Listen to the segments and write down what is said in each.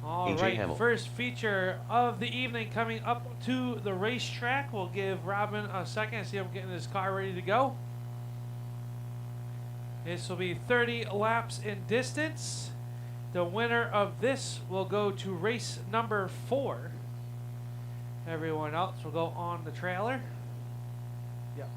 All AJ right, Hamill. first feature of the evening coming up to the racetrack. We'll give Robin a second, see him getting his car ready to go. This will be 30 laps in distance. The winner of this will go to race number 4. Everyone else will go on the trailer. Yep.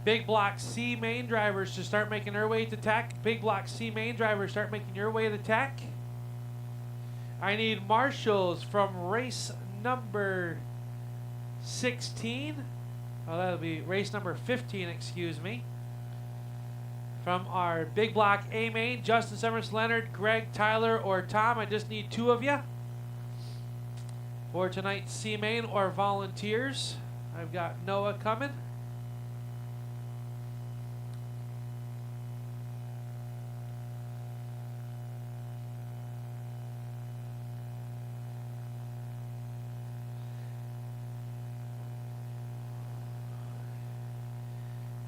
Big block C main drivers to start making their way to tack. Big block C main drivers start making your way to tack. I need marshals from race number 16. Oh, that'll be race number 15, excuse me. From our big block A main, Justin Summers, Leonard, Greg, Tyler, or Tom. I just need 2 of you for tonight's C main or volunteers. I've got Noah coming.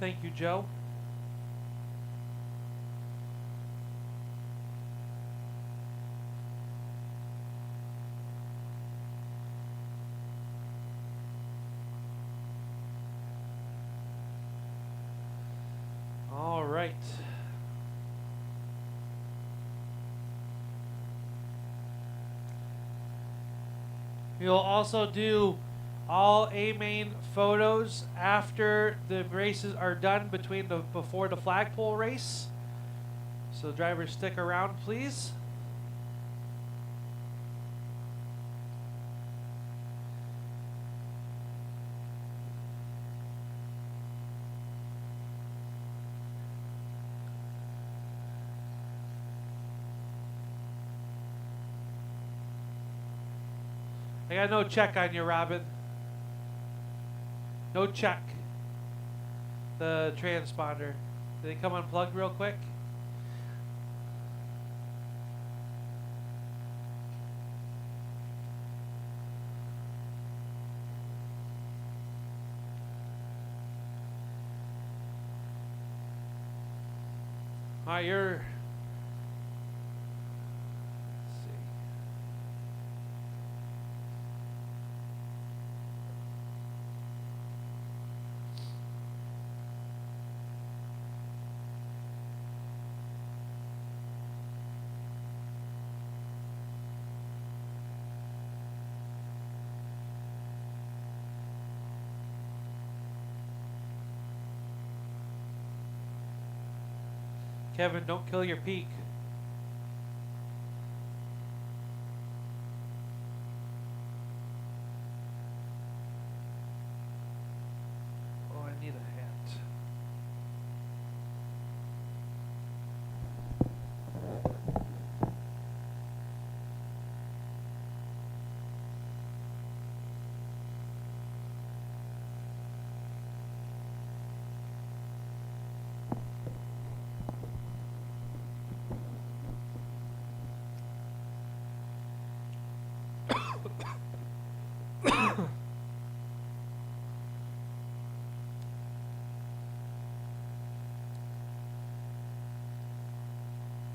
Thank you, Joe. All right. We'll also do all A main photos after the races are done before the flagpole race. So drivers, stick around, please. I got no check on you, Robin. No check. The transponder. Did it come unplugged real quick? All right, you're... Let's see. Kevin, don't kill your peak. Oh, I need a hat.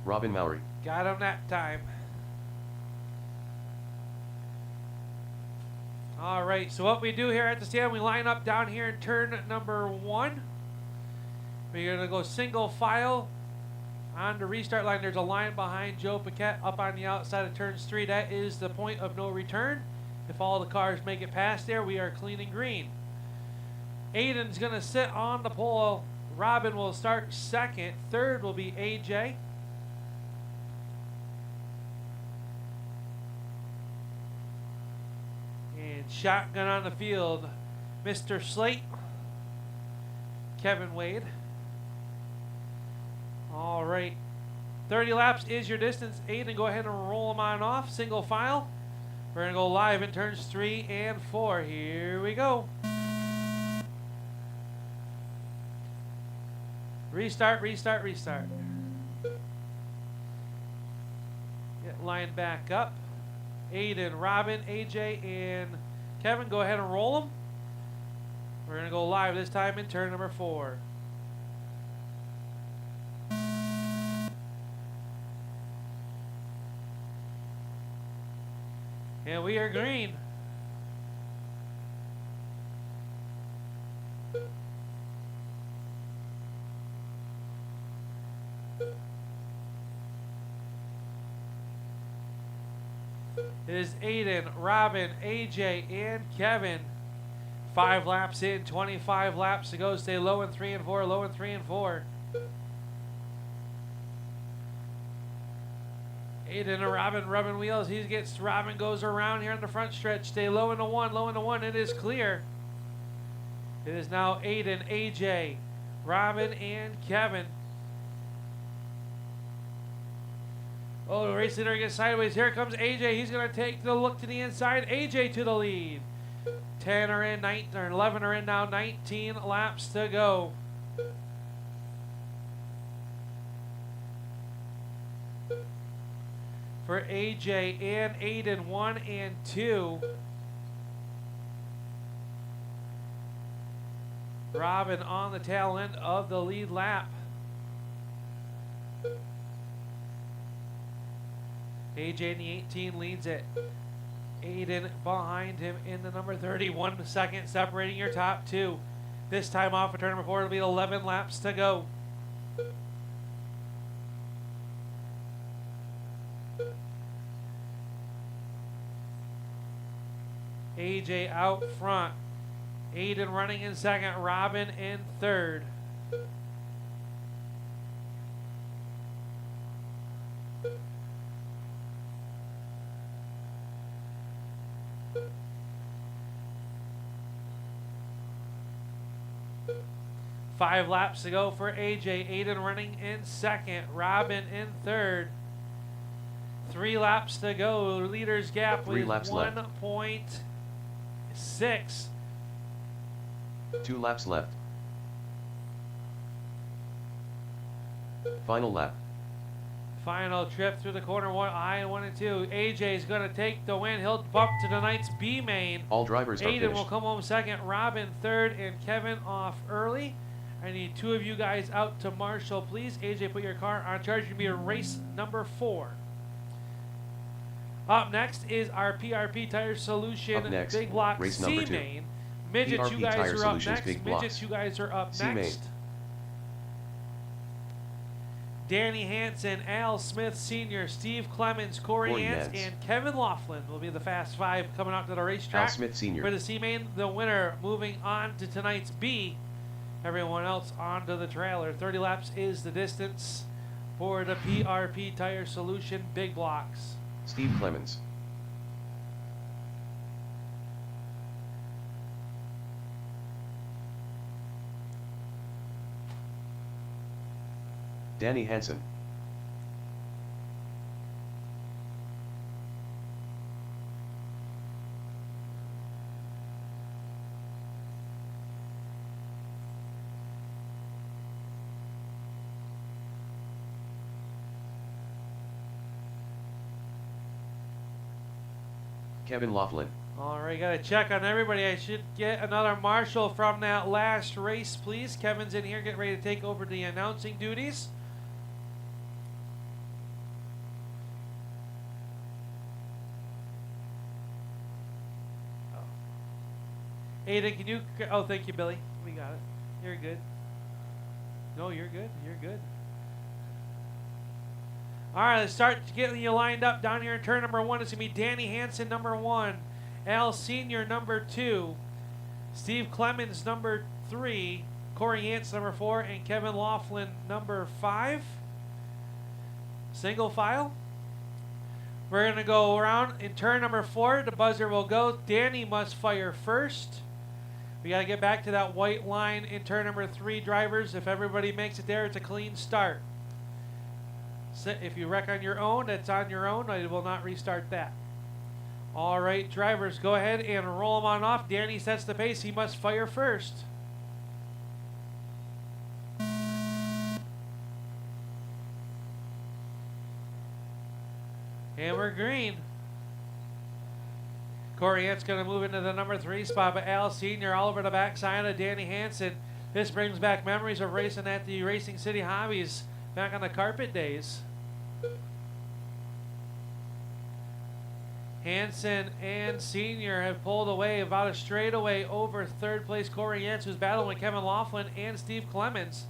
Robin Mowry. Got him that time. All right, so what we do here at the stand, we line up down here in turn number 1. We're going to go single file on the restart line. There's a line behind Joe Paquette up on the outside of turns 3. That is the point of no return. If all the cars make it past there, we are clean and green. Aiden's going to sit on the pole. Robin will start second. Third will be AJ. And shotgun on the field, Mr. Slate, Kevin Wade. All right, 30 laps is your distance. Aiden, go ahead and roll them on off, single file. We're gonna go live in turns 3 and 4. Here we go. Restart, restart, restart. Get lined back up. Aiden, Robin, AJ, and Kevin, go ahead and roll them. We're going to go live this time in turn number 4. And we are green. It is Aiden, Robin, AJ, and Kevin. 5 laps in, 25 laps to go. Stay low in 3 and 4, low in 3 and 4. Aiden and Robin rubbing wheels. Robin goes around here on the front stretch. Stay low in the 1, low in the 1. It is clear. It is now Aiden, AJ, Robin, and Kevin. Oh, the race leader gets sideways. Here comes AJ. He's going to take the look to the inside. AJ to the lead. 10 are in, 11 are in now. 19 laps to go. For AJ and Aiden, 1 and 2. Robin on the tail end of the lead lap. AJ in the 18 leads it. Aiden behind him in the number 30. 1 second separating your top 2. This time off of turn number 4, it'll be 11 laps to go. AJ out front. Aiden running in second. Robin in third. Five laps to go for AJ. Aiden running in second. Robin in third. 3 laps to go. Leaders gap with 1.6. 2 laps left. Final lap. Final trip through the corner. 1 and 2. AJ is going to take the win. He'll bump to tonight's B main. All drivers are Aiden finished. will come home second. Robin third, and Kevin off early. I need 2 of you guys out to Marshall, please. AJ, put your car on charge. You're going to be in race number 4. Up next is our PRP Tire Solution Big Block race C number 2. main. Midgets, you guys are up next. Midgets, you guys are up C-main. next. Danny Hansen, Al Smith Sr., Steve Clemens, Corey Yance, and Kevin Laughlin will be the Fast 5 coming out to the racetrack. Al Smith Sr. For the C-main, the winner moving on to tonight's B. Everyone else onto the trailer. 30 laps is the distance for the PRP Tire Solution Big Blocks. Steve Clemens. Danny Hansen. Kevin Laughlin. All right, got to check on everybody. I should get another marshal from that last race, please. Kevin's in here getting ready to take over the announcing duties. Aiden, can you... Oh, thank you, Billy. We got it. You're good. No, you're good. You're good. All right, let's start getting you lined up down here in turn number 1. It's going to be Danny Hansen, number 1. Al Sr., number 2. Steve Clemens, number 3. Corey Yance, number 4. And Kevin Laughlin, number 5. Single file. We're going to go around in turn number 4. The buzzer will go. Danny must fire first. We got to get back to that white line in turn number 3, drivers. If everybody makes it there, it's a clean start. If you wreck on your own, that's on your own. I will not restart that. All right, drivers, go ahead and roll them on off. Danny sets the pace. He must fire first. And we're green. Corey Yent's going to move into the number 3 spot, but Al Sr. all over the backside of Danny Hansen. This brings back memories of racing at the Racing City Hobbies back on the carpet days. Hansen and Senior have pulled away about a straightaway over third place Corey Yentz, who's battling with Kevin Laughlin and Steve Clemens.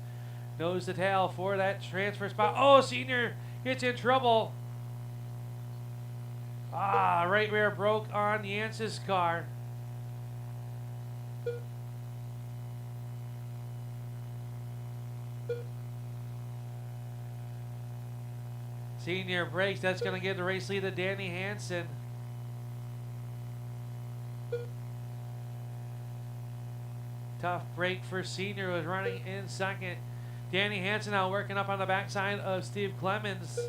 Nose to tail for that transfer spot. Oh, Senior gets in trouble. Right rear broke on Yantz's car. Senior breaks. That's going to give the race lead to Danny Hansen. Tough break for Senior, who was running in second. Danny Hansen now working up on the backside of Steve Clemens.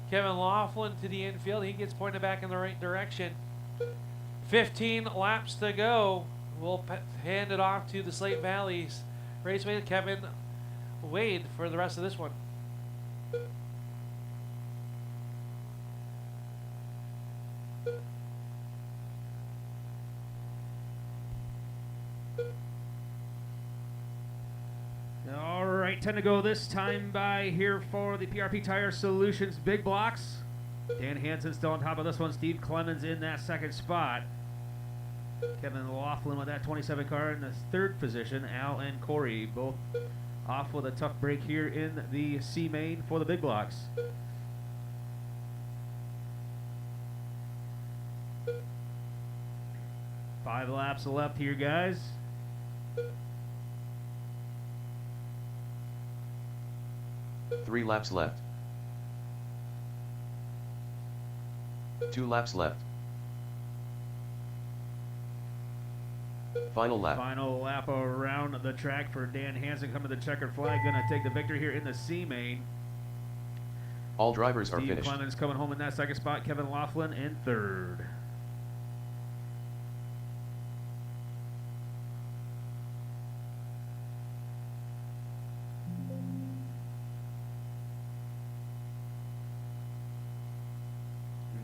Kevin Laughlin to the infield. He gets pointed back in the right direction. 15 laps to go. We'll hand it off to the Slate Valley's Raceway to Kevin Wade for the rest of this one. All right, 10 to go this time by here for the PRP Tire Solutions Big Blocks. Dan Hansen still on top of this one. Steve Clemens in that second spot. Kevin Laughlin with that 27 car in the third position. Al and Corey both off with a tough break here in the C main for the Big Blocks. Five laps left here, guys. Three laps left. 2 laps left. Final lap. Final lap around the track for Dan Hansen coming to the checkered flag. Going to take the victory here in the C main. All drivers are Steve finished. Clemens coming home in that second spot. Kevin Laughlin in third.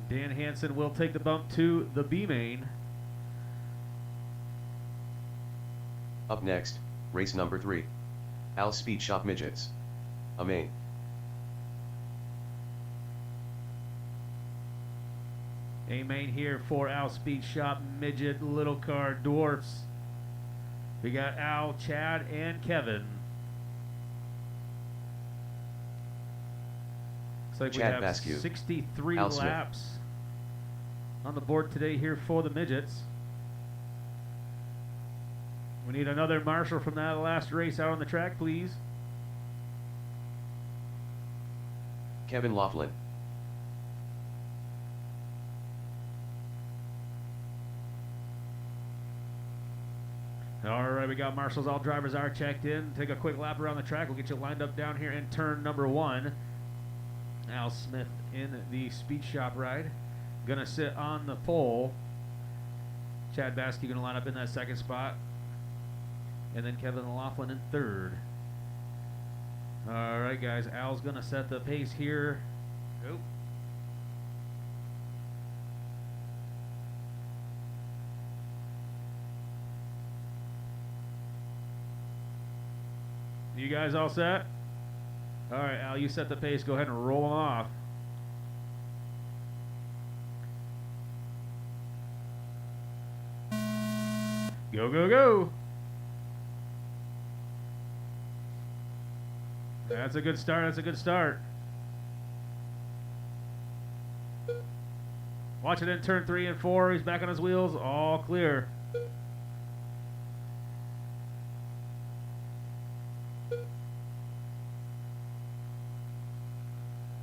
Dan Hansen will take the bump to the B main. Up next, race number 3. Al Speed Shop Midgets. Amain. A main here for Al Speed Shop Midget Little Car Dwarfs. We got Al, Chad, and Kevin. Looks like Chad we have Basque. 63 Al Smith. laps on the board today here for the Midgets. We need another marshal from that last race out on the track, please. Kevin Laughlin. All right, we got marshals. All drivers are checked in. Take a quick lap around the track. We'll get you lined up down here in turn number 1. Al Smith in the Speed Shop ride. Gonna sit on the pole. Chad Basque gonna line up in that second spot. And then Kevin Laughlin in third. All right, guys. Al's gonna set the pace here. Nope. You guys all set? All right, Al, you set the pace. Go ahead and roll them off. Go, go, go. That's a good start. That's a good start. Watch it in turn 3 and 4. He's back on his wheels. All clear.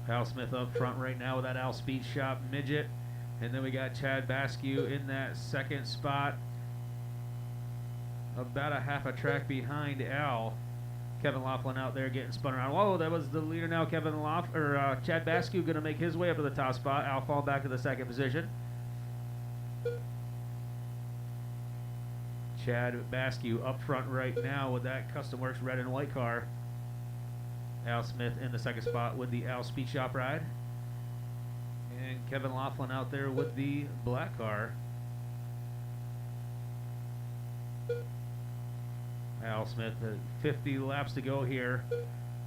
Al Smith up front right now with that Al Speed Shop Midget. And then we got Chad Basque in that second spot. About a half a track behind Al. Kevin Laughlin out there getting spun around. Whoa, that was the leader now. Chad Basque going to make his way up to the top spot. Al fall back to the second position. Chad Basque up front right now with that Custom Works red and white car. Al Smith in the second spot with the Al Speed Shop ride. And Kevin Laughlin out there with the black car. Al Smith, 50 laps to go here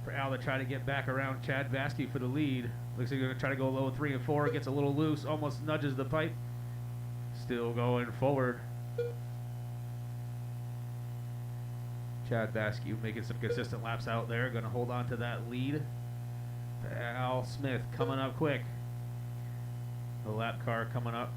for Al to try to get back around Chad Vasky for the lead. Looks like he's going to try to go low 3 and 4. Gets a little loose, almost nudges the pipe. Still going forward. Chad Vasky making some consistent laps out there. Going to hold on to that lead. Al Smith coming up quick. The lap car coming up.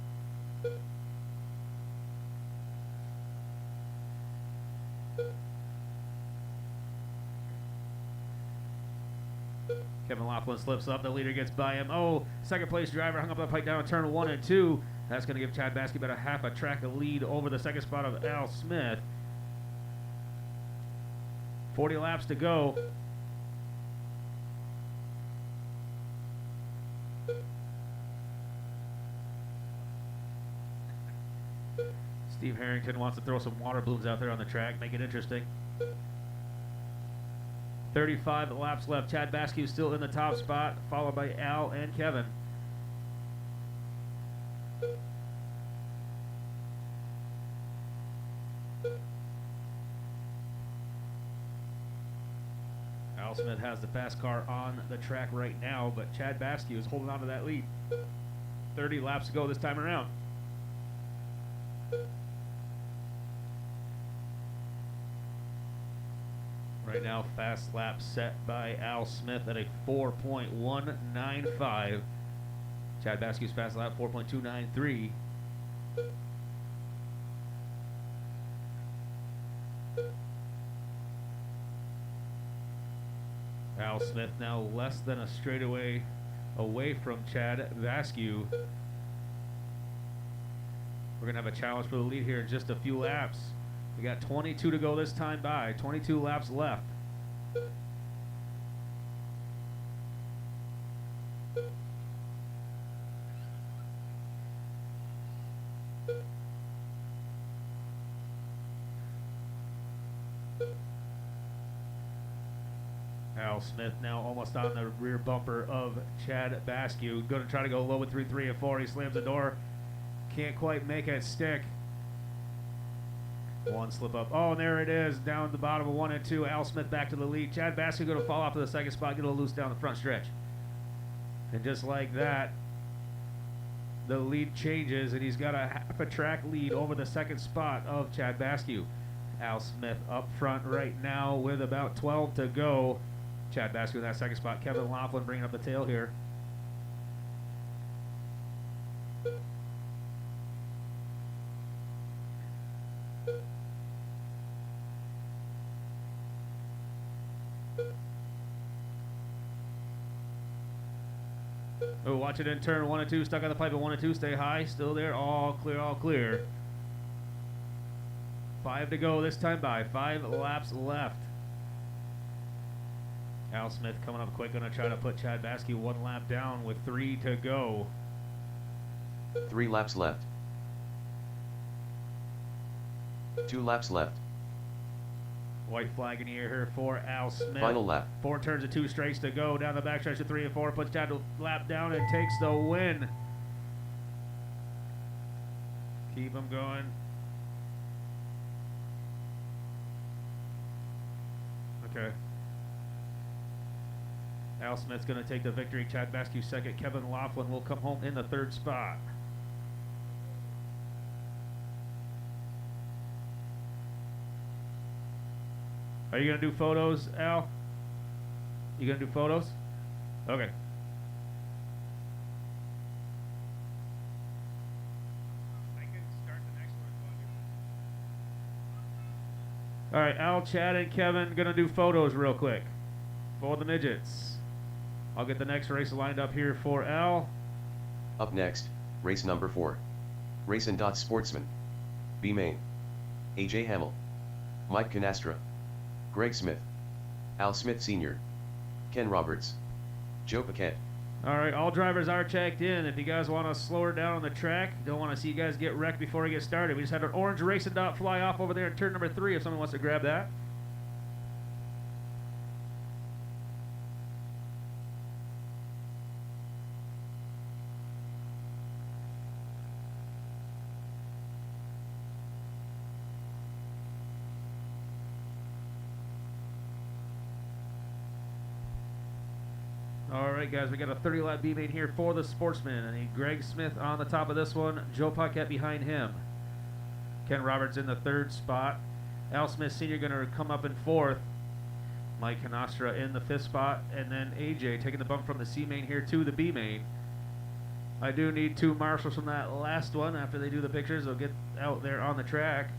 Kevin Laughlin slips up. The leader gets by him. Oh, second place driver hung up the pipe down on turn 1 and 2. That's going to give Chad Vasky about a half a track of lead over the second spot of Al Smith. 40 laps to go. Steve Harrington wants to throw some water balloons out there on the track, make it interesting. 35 laps left. Chad Vasky still in the top spot, followed by Al and Kevin. Al Smith has the fast car on the track right now, but Chad Vasky is holding on to that lead. 30 laps to go this time around. Right now, fast lap set by Al Smith at a 4.195. Chad Vasky's fast lap, 4.293. Al Smith now less than a straightaway away from Chad Vasky. We're going to have a challenge for the lead here in just a few laps. We got 22 to go this time by. 22 laps left. Al Smith now almost on the rear bumper of Chad Vasky. Going to try to go low with 3 and 4. He slams the door. Can't quite make it stick. One slip up. Oh, and there it is. Down at the bottom of 1 and 2. Al Smith back to the lead. Chad Vasky going to fall off to the second spot, get a little loose down the front stretch. And just like that, the lead changes, and he's got a half a track lead over the second spot of Chad Vasky. Al Smith up front right now with about 12 to go. Chad Vasky in that second spot. Kevin Laughlin bringing up the tail here. Oh, watch it in turn 1 and 2. Stuck on the pipe at 1 and 2. Stay high. Still there. All clear, all clear. 5 to go this time by. 5 laps left. Al Smith coming up quick. Going to try to put Chad Vasky 1 lap down with 3 to go. 3 laps left. 2 laps left. White flag in the air here for Al Smith. Final lap. 4 turns and 2 straights to go. Down the backstretch to 3 and 4. Puts Chad a lap down and takes the win. Keep him going. Okay. Al Smith's going to take the victory. Chad Vasky second. Kevin Laughlin will come home in the 3rd spot. Are you going to do photos, Al? You going to do photos? Okay. I can start the next one. All right, Al, Chad, and Kevin going to do photos real quick for the midgets. I'll get the next race lined up here for Al. Up next, race number 4. Racing Sportsman. B. Main. A.J. Hamill. Mike Canastra. Greg Smith. Al Smith Sr. Ken Roberts. Joe Paquette. All right, all drivers are checked in. If you guys want to slow her down on the track, don't want to see you guys get wrecked before we get started. We just had an orange racing dot fly off over there in turn number 3 if someone wants to grab that. All right, guys, we got a 30-lap B main here for the Sportsman. And Greg Smith on the top of this one. Joe Paquette behind him. Ken Roberts in the 3rd spot. Al Smith Sr. going to come up in 4th. Mike Canastra in the 5th spot. And then AJ taking the bump from the C main here to the B main. I do need 2 marshals from that last one. After they do the pictures, they'll get out there on the track.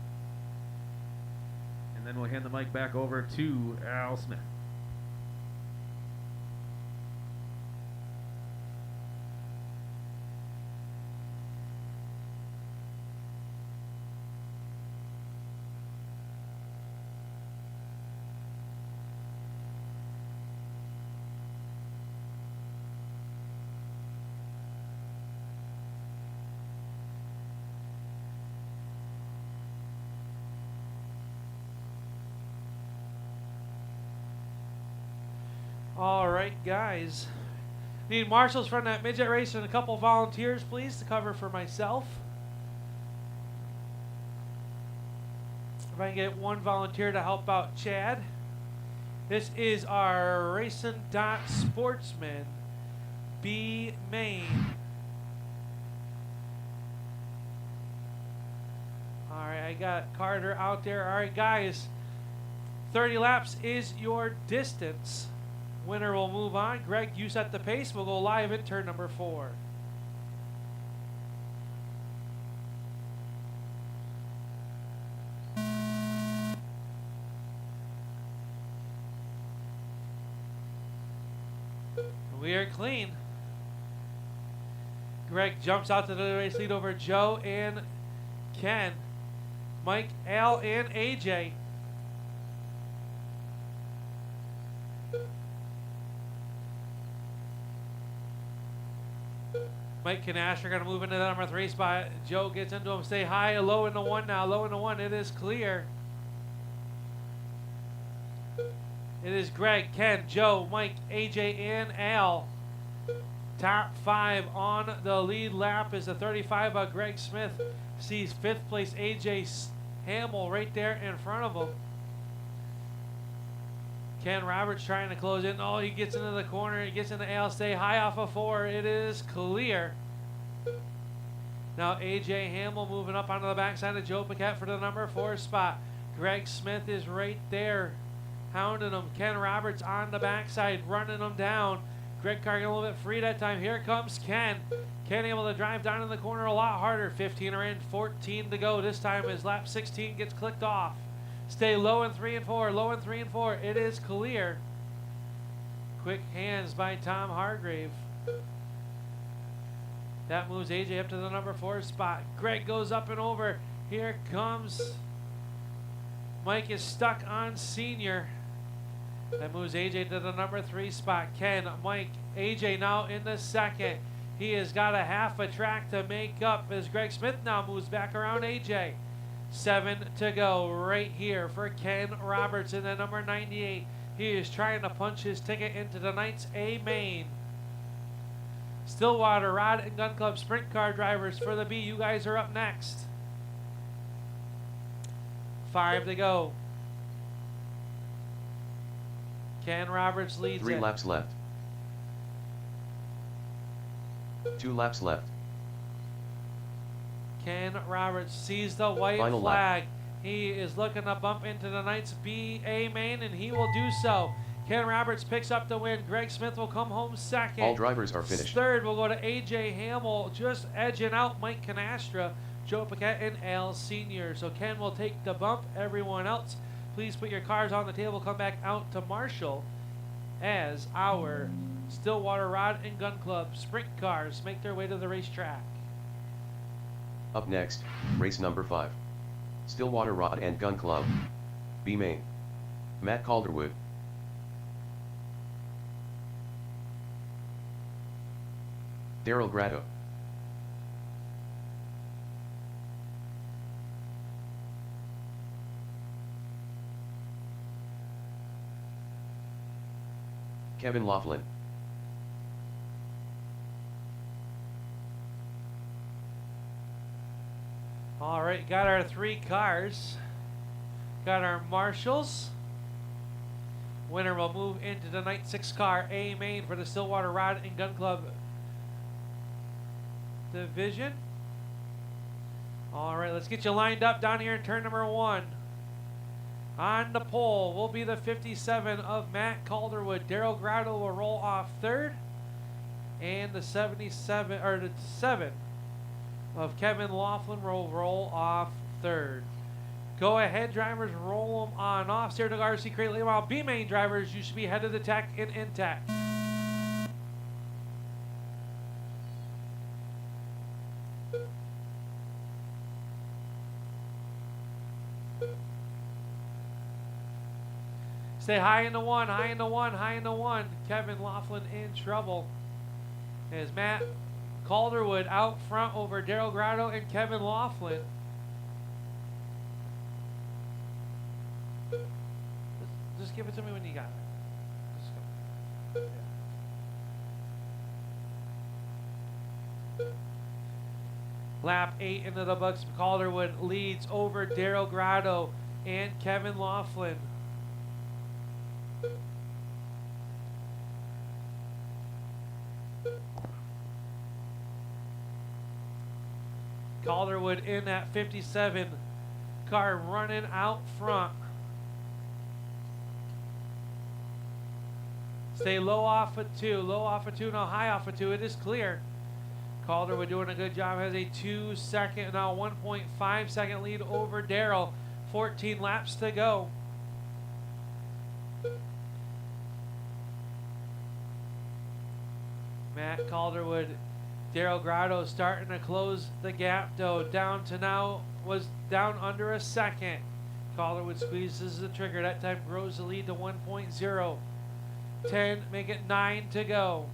And then we'll hand the mic back over to Al Smith. All right, guys. Need marshals from that midget race and a couple volunteers, please, to cover for myself. If I can get 1 volunteer to help out Chad. This is our Racing Dot Sportsman B main. All right, I got Carter out there. All right, guys. 30 laps is your distance. Winner will move on. Greg, you set the pace. We'll go live in turn number 4. We are clean. Greg jumps out to the race lead over Joe and Ken, Mike, Al, and AJ. Mike Canastra going to move into the number 3 spot. Joe gets into him. Stay high, low in the 1 now. Low in the 1. It is clear. It is Greg, Ken, Joe, Mike, AJ, and Al. Top 5 on the lead lap is the 35 by Greg Smith. Sees 5th place AJ Hamill right there in front of him. Ken Roberts trying to close in. Oh, he gets into the corner. He gets into Al. Stay high off of 4. It is clear. Now AJ Hamill moving up onto the backside of Joe Paquette for the number 4 spot. Greg Smith is right there, hounding him. Ken Roberts on the backside, running him down. Greg Carr getting a little bit free that time. Here comes Ken. Ken able to drive down in the corner a lot harder. 15 are in, 14 to go. This time his lap 16 gets clicked off. Stay low in 3 and 4, low in 3 and 4. It is clear. Quick hands by Tom Hargrave. That moves AJ up to the number 4 spot. Greg goes up and over. Here comes Mike is stuck on Senior. That moves AJ to the number 3 spot. Ken, Mike, AJ now in the 2nd. He has got a half a track to make up as Greg Smith now moves back around AJ. 7 to go right here for Ken Roberts in the number 98. He is trying to punch his ticket into tonight's A main. Stillwater Rod and Gun Club sprint car drivers for the B. You guys are up next. 5 to go. Ken Roberts leads 3 it. laps left. 2 laps left. Ken Roberts sees the white Final flag. He is looking to bump into tonight's B-A main, and he will do so. Ken Roberts picks up the win. Greg Smith will come home 2nd. All drivers are finished. 3rd will go to A.J. Hamill, just edging out Mike Canastra, Joe Paquette, and Al Sr. So Ken will take the bump. Everyone else, please put your cars on the table. Come back out to Marshall as our Stillwater Rod and Gun Club sprint cars make their way to the racetrack. Up next, race number 5. Stillwater Rod and Gun Club. B main. Matt Calderwood. Daryl Grado. Kevin Laughlin. All right, got our 3 cars. Got our marshals. Winner will move into the night 6 car, Amain, for the Stillwater Rod and Gun Club division. All right, let's get you lined up down here in turn number 1. On the pole will be the 57 of Matt Calderwood. Daryl Grotto will roll off 3rd. And the 77, or the 7 of Kevin Laughlin will roll off 3rd. Go ahead, drivers, roll them on off. Steer to RC crate later. While B main drivers, you should be head of the tech and intact. Stay high in the 1, high in the 1, high in the 1. Kevin Laughlin in trouble. As Matt Calderwood out front over Daryl Grotto and Kevin Laughlin. Just give it to me when you got it. Just go. Lap 8 into the books. Calderwood leads over Daryl Grotto and Kevin Laughlin. Calderwood in that 57 car running out front. Stay low off of 2, low off of 2, now high off of 2. It is clear. Calderwood doing a good job. Has a 2-second, now 1.5 second lead over Daryl. 14 laps to go. Matt Calderwood, Daryl Grotto starting to close the gap though. Down to now, was down under a second. Calderwood squeezes the trigger. That time grows the lead to 1.0. 10, make it 9 to go.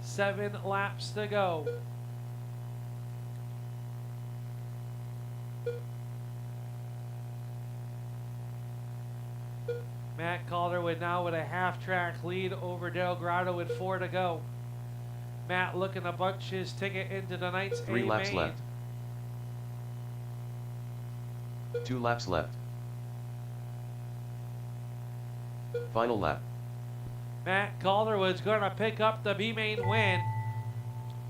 Seven laps to go. Matt Calderwood now with a half-track lead over Daryl Grotto with 4 to go. Matt looking to bunch his ticket into tonight's 3 laps main. left. 2 laps left. Final lap. Matt Calderwood's going to pick up the B-main win.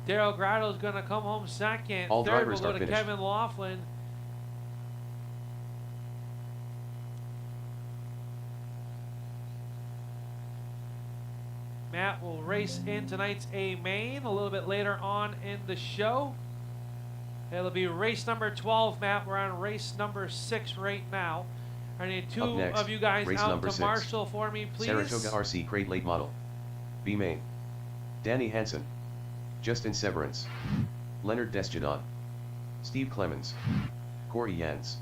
Daryl Grotto's going to come home second. All Third drivers will are go to finished. Kevin Laughlin. Matt will race in tonight's A main a little bit later on in the show. It'll be race number 12, Matt. We're on race number 6 right now. I need two Up next, of you guys race out number to 6. marshal for me, please. Saratoga RC Crate Late Model. B main. Danny Hansen. Justin Severance. Leonard Desjardins. Steve Clemens. Corey Jans.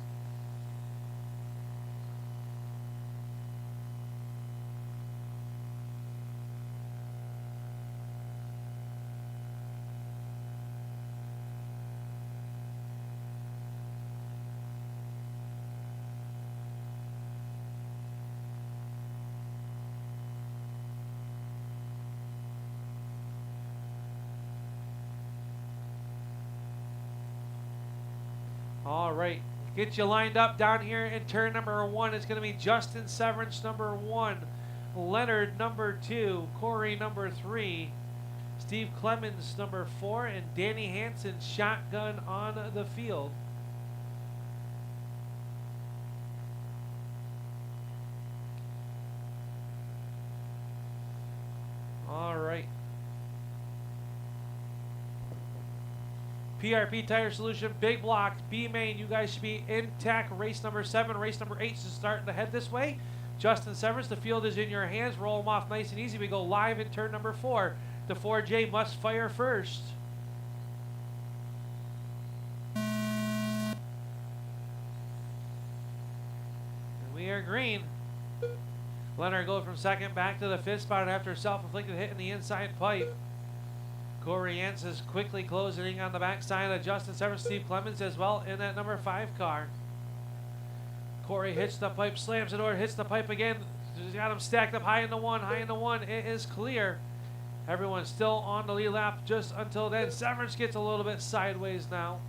All right, get you lined up down here in turn number 1. It's going to be Justin Severance number 1, Leonard number 2, Corey number 3, Steve Clemens number 4, and Danny Hansen shotgun on the field. All right. PRP Tire Solution, big blocks, B main, you guys should be intact. Race number 7, race number 8 is starting to head this way. Justin Severance, the field is in your hands. Roll them off nice and easy. We go live in turn number 4. The 4J must fire first. And we are green. Leonard goes from second back to the 5th spot after self-inflicted hit in the inside pipe. Corey Jans is quickly closing on the backside of Justin Severance. Steve Clemens as well in that number 5 car. Corey hits the pipe, slams the door, hits the pipe again. He's got him stacked up high in the 1, high in the 1. It is clear. Everyone's still on the lead lap just until then. Severance gets a little bit sideways now.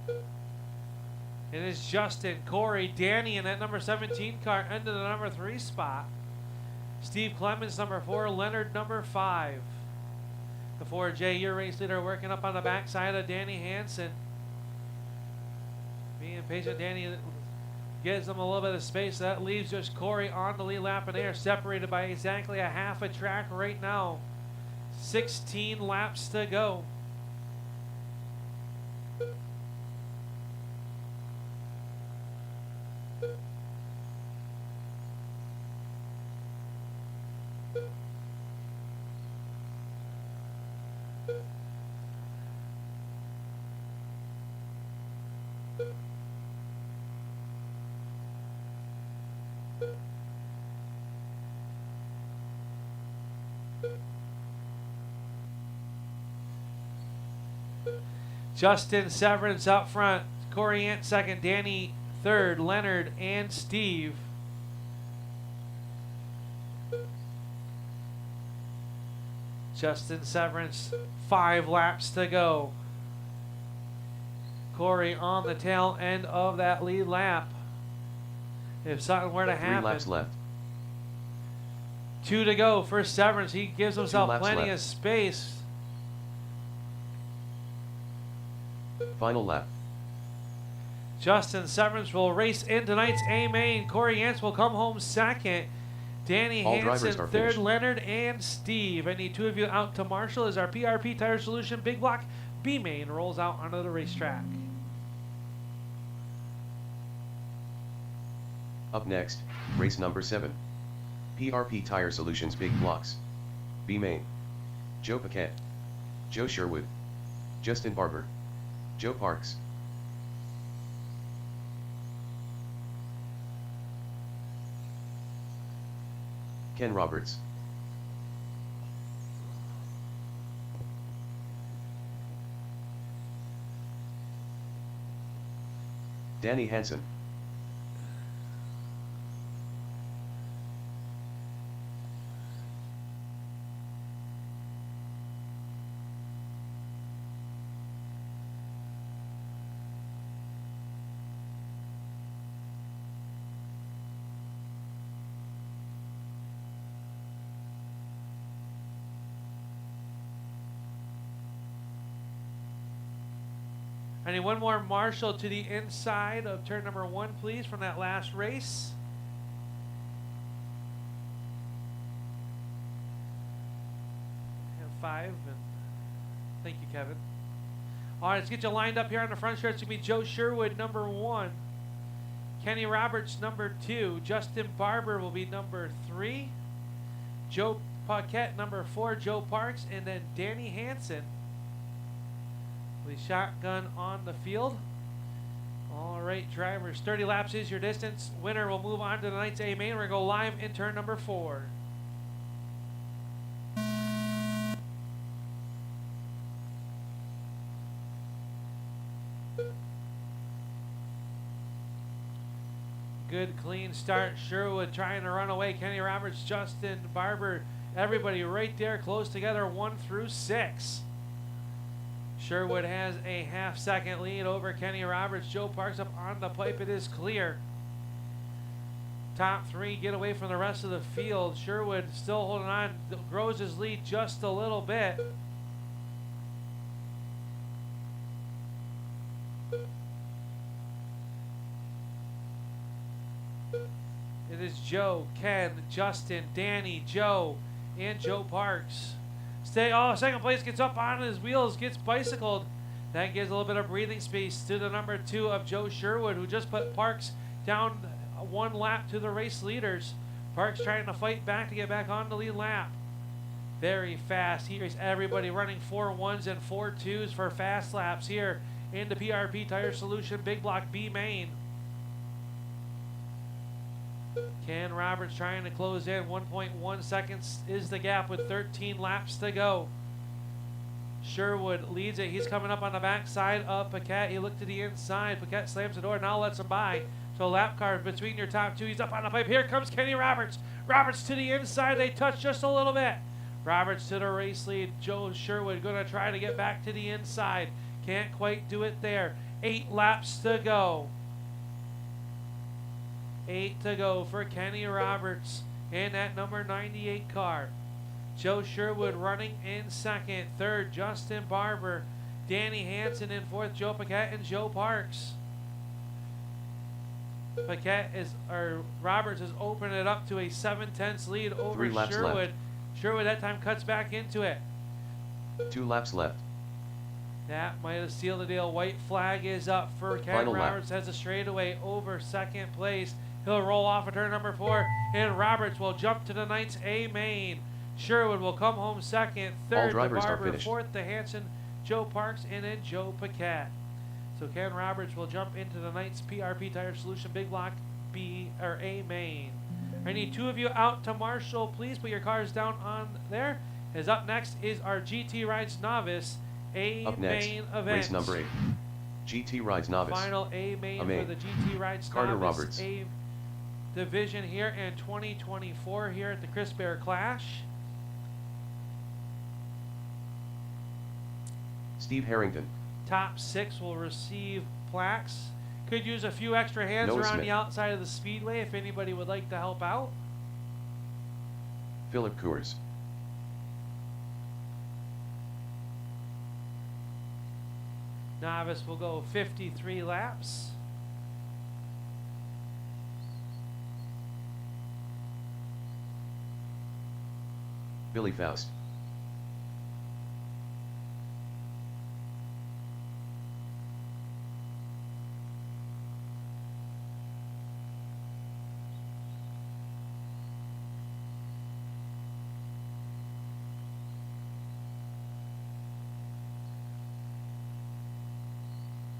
It is Justin, Corey, Danny in that number 17 car into the number 3 spot. Steve Clemens, number 4, Leonard, number 5. The 4J, your race leader, working up on the backside of Danny Hansen. Being patient, Danny gives them a little bit of space. That leaves just Corey on the lead lap, and they are separated by exactly a half a track right now. 16 laps to go. Justin Severance up front, Corey Ant second, Danny third, Leonard and Steve. Justin Severance, 5 laps to go. Corey on the tail end of that lead lap. If something were to happen. 3 laps left. 2 to go for Severance. He gives himself plenty left. of space. Final lap. Justin Severance will race in tonight's amain. Corey Yance will come home second. Danny All drivers Hansen are third, finished. Leonard and Steve. I need 2 of you out to Marshall as our PRP Tire Solution Big Block B main rolls out onto the racetrack. Up next, race number 7. PRP Tire Solutions Big Blocks. B main. Joe Paquette, Joe Sherwood, Justin Barber, Joe Parks. Ken Roberts. Danny Hansen. I need 1 more Marshall to the inside of turn number 1, please, from that last race. And 5. And thank you, Kevin. All right, let's get you lined up here on the front stretch. It's going to be Joe Sherwood, number 1. Kenny Roberts, number 2. Justin Barber will be number 3. Joe Paquette, number 4. Joe Parks. And then Danny Hansen. The shotgun on the field. All right, drivers, 30 laps is your distance. Winner will move on to tonight's A main. We're going to go live in turn number 4. Good clean start. Sherwood trying to run away. Kenny Roberts, Justin Barber, everybody right there close together, 1 through 6. Sherwood has a half-second lead over Kenny Roberts. Joe Parks up on the pipe. It is clear. Top 3 get away from the rest of the field. Sherwood still holding on. Grows his lead just a little bit. It is Joe, Ken, Justin, Danny, Joe, and Joe Parks. Second place gets up on his wheels, gets bicycled. That gives a little bit of breathing space to the number 2 of Joe Sherwood, who just put Parks down 1 lap to the race leaders. Parks trying to fight back to get back on the lead lap. Very fast. Here's everybody running 4 1s and 4 2s for fast laps here in the PRP Tire Solution Big Block B main. Ken Roberts trying to close in. 1.1 seconds is the gap with 13 laps to go. Sherwood leads it. He's coming up on the backside of Paquette. He looked to the inside. Paquette slams the door, now lets him by. So lap car between your top 2. He's up on the pipe. Here comes Kenny Roberts. Roberts to the inside. They touch just a little bit. Roberts to the race lead. Joe Sherwood going to try to get back to the inside. Can't quite do it there. 8 laps to go. 8 to go for Kenny Roberts in that number 98 car. Joe Sherwood running in second. Third, Justin Barber. Danny Hansen in fourth. Joe Paquette and Joe Parks. Roberts is opening it up to a 7/10 lead over 3 laps Sherwood. left. Sherwood that time cuts back into it. 2 laps left. That might have sealed the deal. White flag is up for Ken Final lap. Roberts. Has a straightaway over second place. He'll roll off at turn number 4, and Roberts will jump to the ninth amain. Sherwood will come home second. Third, to drivers are Barber. finished. Fourth, to Hansen, Joe Parks, and then Joe Paquette. So Ken Roberts will jump into the ninth PRP Tire Solution Big Block B or A main. I need 2 of you out to Marshall. Please put your cars down on there. As up next is our GT Rides Novice A Up next, main event. race number 8. GT Rides Novice. Final A main for Amain. the GT Rides Carter Novice Roberts. A division here in 2024 here at the Chris Bear Clash. Steve Harrington. Top 6 will receive plaques. Could use a few extra hands Noah around Smith. the outside of the speedway if anybody would like to help out. Philip Coors. Novice will go 53 laps. Billy Faust.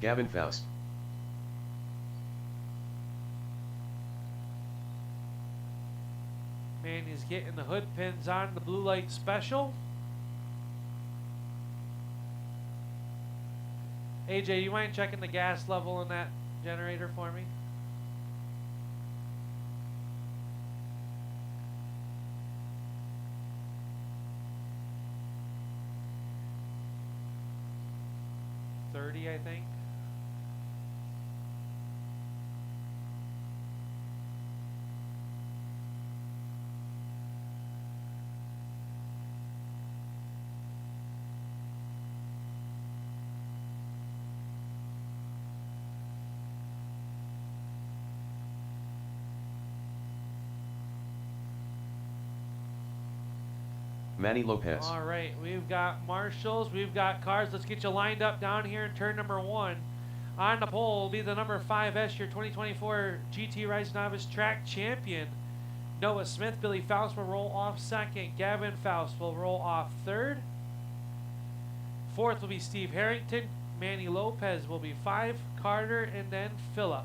Gavin Faust. Man, he's getting the hood pins on the blue light special. AJ, you mind checking the gas level in that generator for me? $30, I think. Manny Lopez. All right, we've got marshals, we've got cars. Let's get you lined up down here in turn number 1. On the pole will be the number 5S, your 2024 GT Rides Novice Track Champion. Noah Smith, Billy Faust will roll off second. Gavin Faust will roll off third. Fourth will be Steve Harrington. Manny Lopez will be 5. Carter, and then Phillip.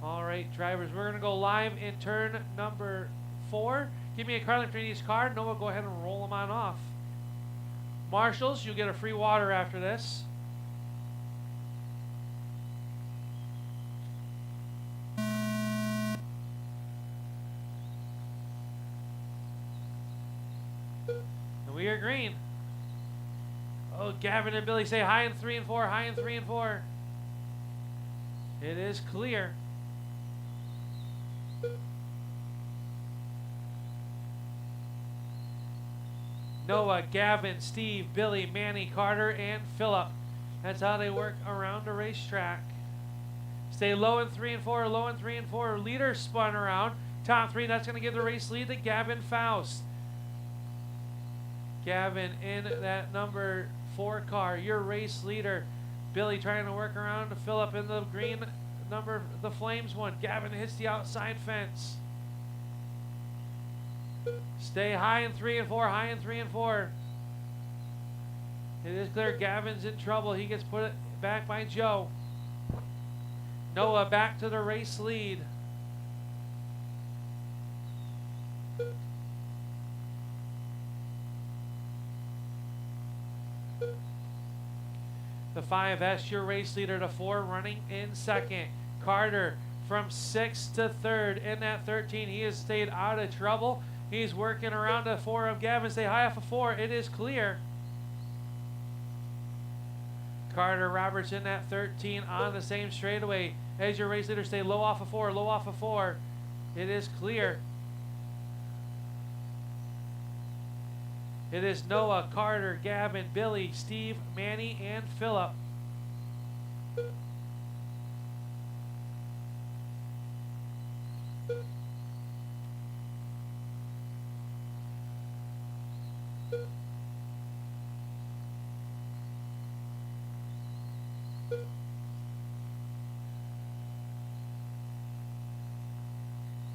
All right, drivers, we're going to go live in turn number 4. Give me a car length for each car. Noah, go ahead and roll them on off. Marshals, you'll get a free water after this. And we are green. Oh, Gavin and Billy say high in 3 and 4, high in 3 and 4. It is clear. Noah, Gavin, Steve, Billy, Manny, Carter, and Phillip. That's how they work around the racetrack. Stay low in 3 and 4, low in 3 and 4. Leader spun around. Top 3, that's going to give the race lead to Gavin Faust. Gavin in that number 4 car, your race leader. Billy trying to work around to Phillip in the green number, the Flames one. Gavin hits the outside fence. Stay high in 3 and 4, high in 3 and 4. It is clear Gavin's in trouble. He gets put back by Joe. Noah back to the race lead. The 5S, your race leader to 4, running in second. Carter from 6th to 3rd. In that 13, he has stayed out of trouble. He's working around the 4 of Gavin. Stay high off of 4. It is clear. Carter Robertson at 13 on the same straightaway. As your race leader, stay low off of 4, low off of 4. It is clear. It is Noah, Carter, Gavin, Billy, Steve, Manny, and Philip.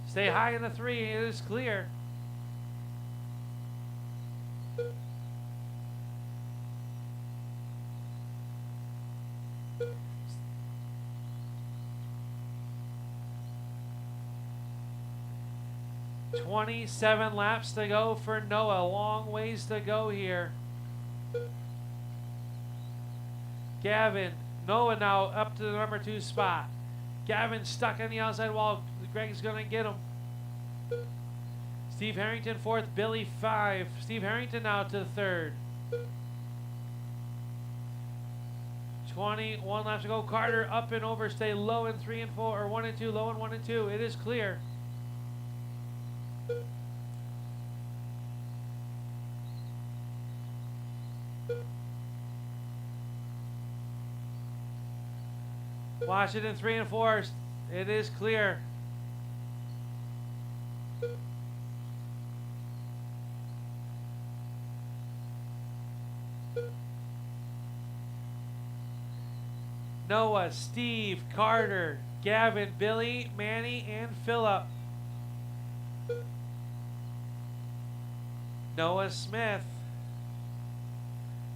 Stay high in the 3. It is clear. "27 laps to go for Noah. Long ways to go here." Gavin, Noah now up to the number 2 spot. Gavin stuck on the outside wall. Greg's going to get him. Steve Harrington 4th, Billy 5. Steve Harrington now to 3rd. 21 laps to go. Carter up and over. Stay low in 3 and 4, or 1 and 2. Low in 1 and 2. It is clear. Watch it in 3 and 4. It is clear. Noah, Steve, Carter, Gavin, Billy, Manny, and Philip. Noah Smith.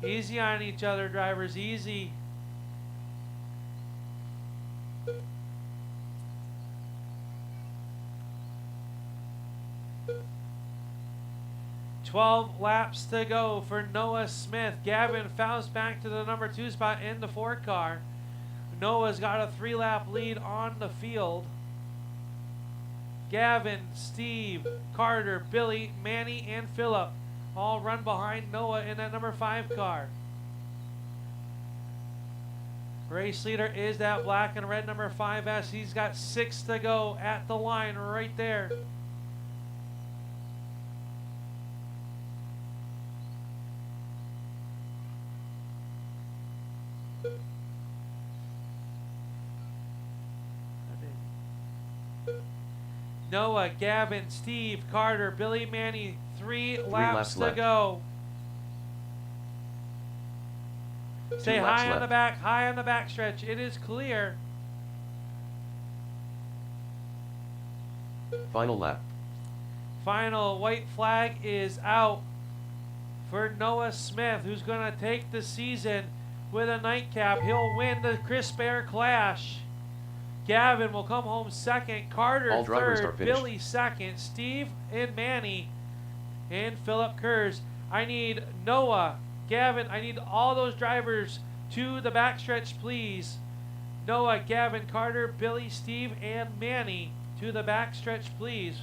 Easy on each other, drivers, easy. "12 laps to go for Noah Smith. Gavin fouls back to the number 2 spot in the 4 car. Noah's got a 3-lap lead on the field. Gavin, Steve, Carter, Billy, Manny, and Philip all run behind Noah in that number 5 car. Race leader is that black and red number 5S. He's got 6 to go at the line right there. Noah, Gavin, Steve, Carter, Billy, Manny, 3 laps to left. go. Stay 2 laps high on the left. back, high on the back stretch. It is clear. Final lap. Final white flag is out for Noah Smith, who's going to take the season with a nightcap. He'll win the Crisp Air Clash. Gavin will come home 2nd. Carter All drivers are 3rd. finished. Billy 2nd. Steve and Manny and Philip Kurz. I need Noah, Gavin. I need all those drivers to the backstretch, please. Noah, Gavin, Carter, Billy, Steve, and Manny to the backstretch, please.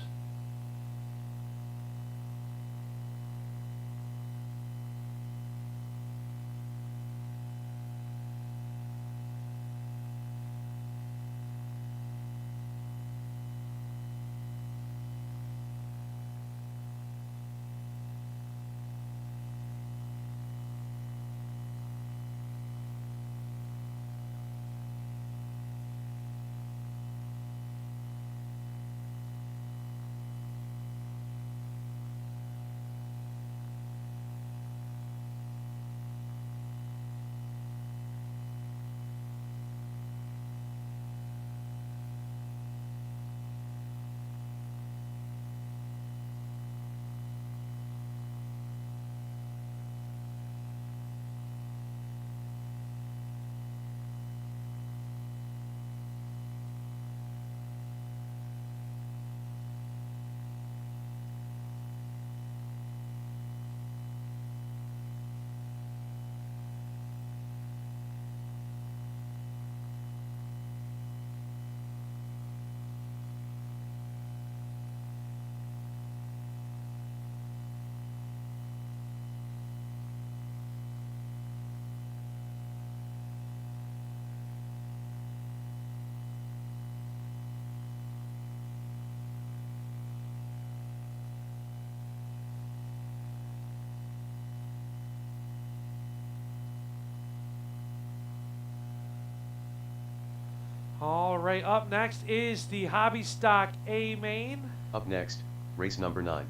All right, up next is the Hobby Stock Amain. Up next, race number 9.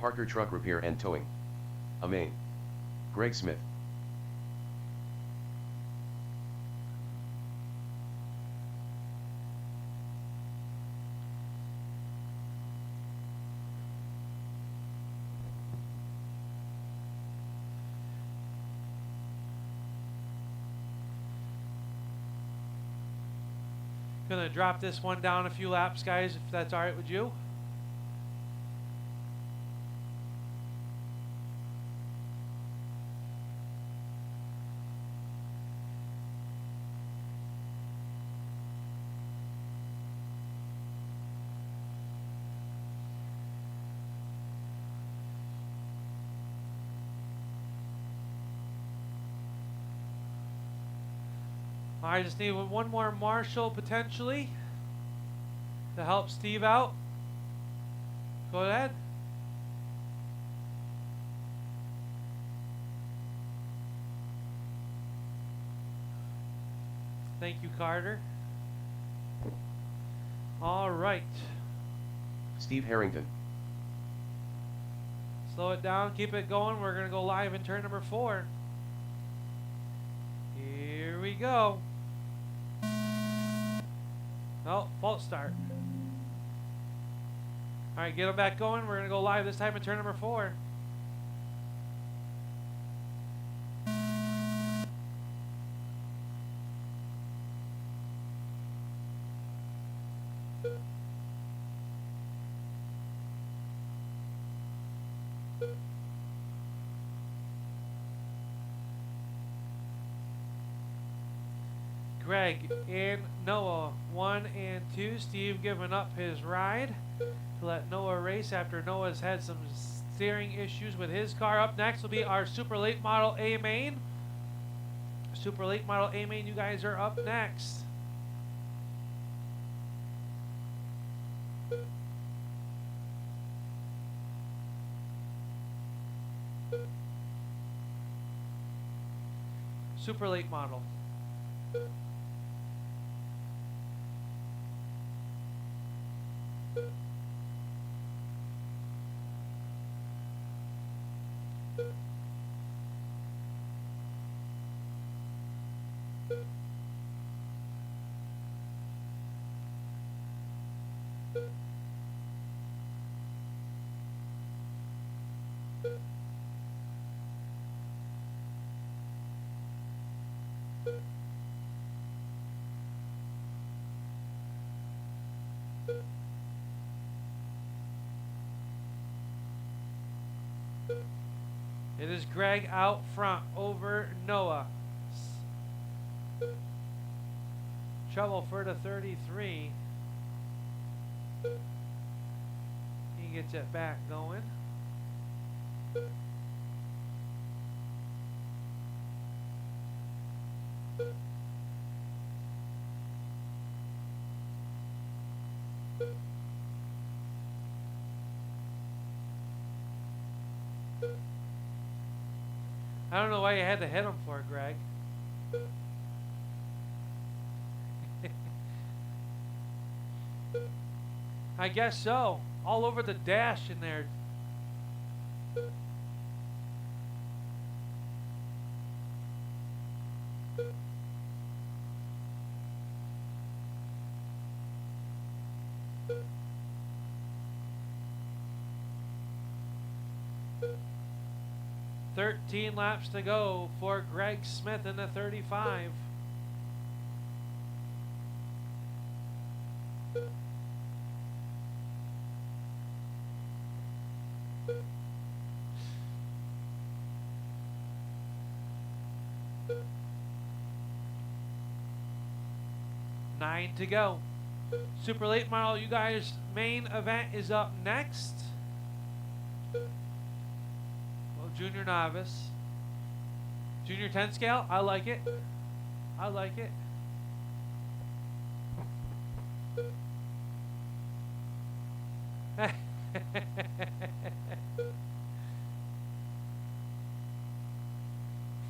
Parker Truck Repair and Towing. Amain. Greg Smith. Gonna drop this one down a few laps, guys, if that's all right with you. I just need one more marshal potentially to help Steve out. Go ahead. Thank you, Carter. All right. Steve Harrington. Slow it down, keep it going. We're going to go live in turn number 4. Here we go. Oh, false start. All right, get them back going. We're going to go live this time in turn number 4. Greg and Noah 1 and 2. Steve giving up his ride to let Noah race after Noah's had some steering issues with his car. Up next will be our Super Late Model A-Main. Super Late Model A-Main, you guys are up next. Super Late Model. It is Greg out front over Noah. Trouble for the 33. He gets it back going. I don't know why you had to hit him for, Greg. I guess so. All over the dash in there. "13 laps to go for Greg Smith in the 35. Nine to go. Super Late Model, you guys, main event is up next. Well, Junior Novice. Junior 10 scale, I like it. I like it.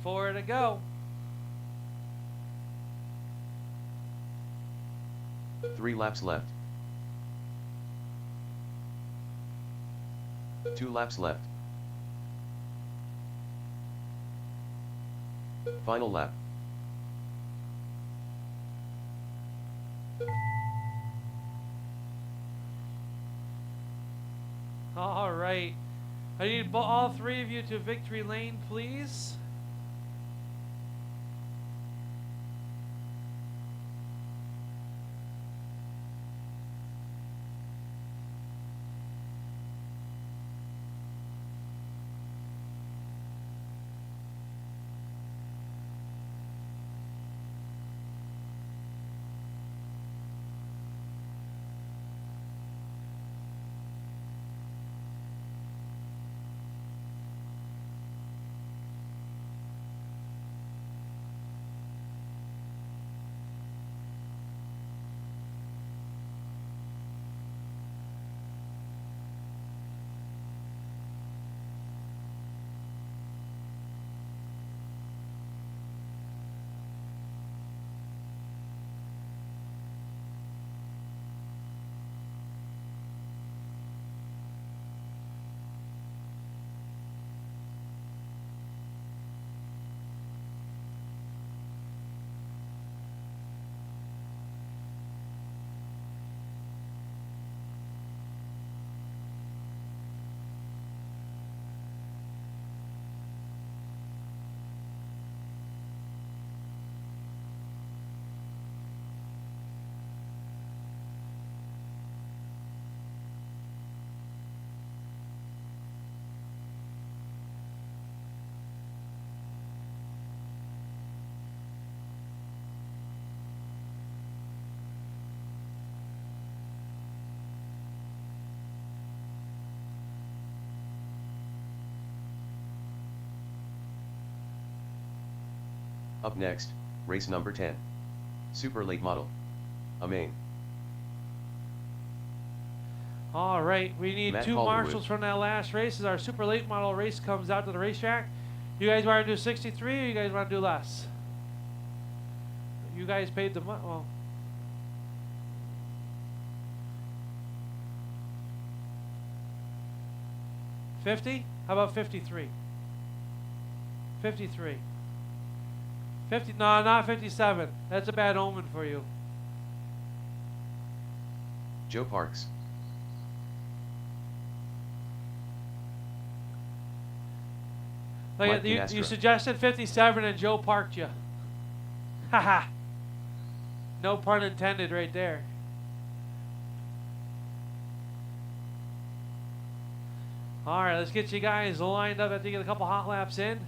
Four to go. 3 laps left. 2 laps left. Final lap. All right. I need all 3 of you to victory lane, please. Up next, race number 10. Super late model. Amain. All right, we need Matt 2 Calderwood. marshals from that last race as our super late model race comes out to the racetrack. You guys want to do 63 or you guys want to do less? You guys paid the money. Well, $50? How about 53? 53. 50? No, not 57. That's a bad omen for you. Joe Parks. Like Mike you Canastra. suggested 57 and Joe parked you. Haha. No pun intended right there. All right, let's get you guys lined up after you get a couple hot laps in.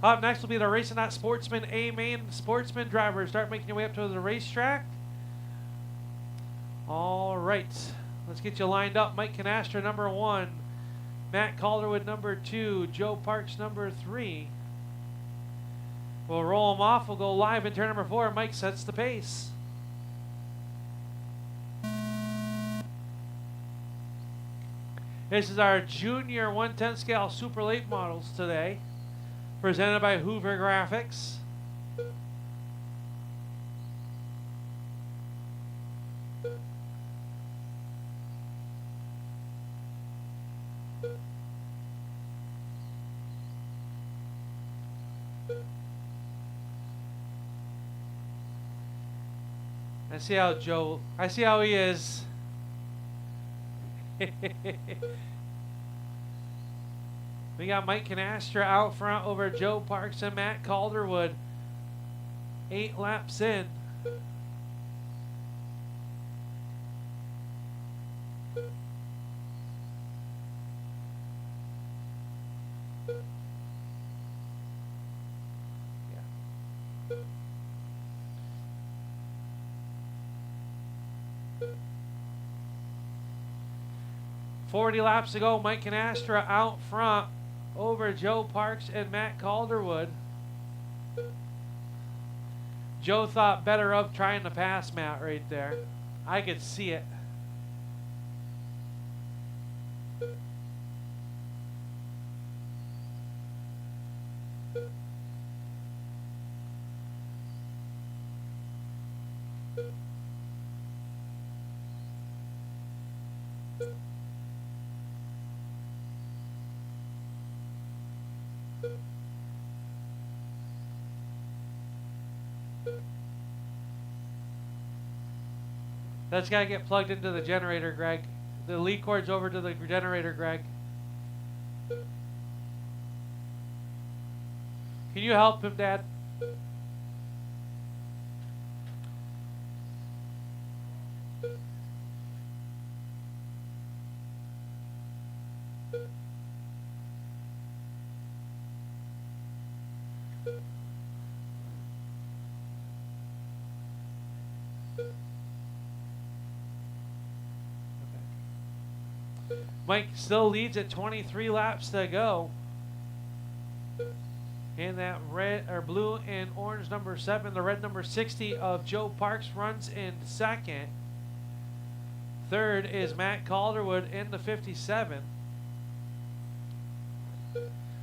Up next will be the Racing That Sportsman amain sportsman driver. Start making your way up to the racetrack. All right, let's get you lined up. Mike Canastra, number 1. Matt Calderwood, number 2. Joe Parks, number 3. We'll roll them off. We'll go live in turn number 4. Mike sets the pace. This is our junior 110 scale super late models today, presented by Hoover Graphics. I see how he is. We got Mike Canastra out front over Joe Parks and Matt Calderwood. 8 laps in. Yeah. 40 laps to go. Mike Canastra out front over Joe Parks and Matt Calderwood. Joe thought better of trying to pass Matt right there. I could see it. That's got to get plugged into the generator, Greg. The lead cord's over to the generator, Greg. Can you help him, Dad? Mike still leads at 23 laps to go. And that red or blue and orange number 7, the red number 60 of Joe Parks runs in second. Third is Matt Calderwood in the 57.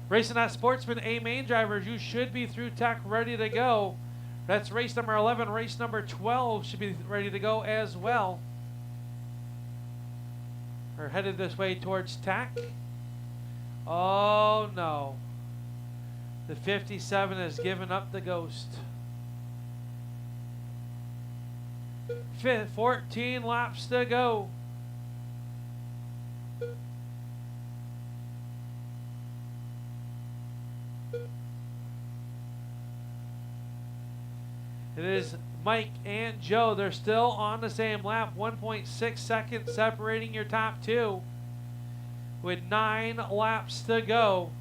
Racing that Sportsman A main drivers, you should be through tech ready to go. That's race number 11. Race number 12 should be ready to go as well. We're headed this way towards tech. Oh no. The 57 has given up the ghost. 14 laps to go. It is Mike and Joe. They're still on the same lap. 1.6 seconds separating your top two with 9 laps to go.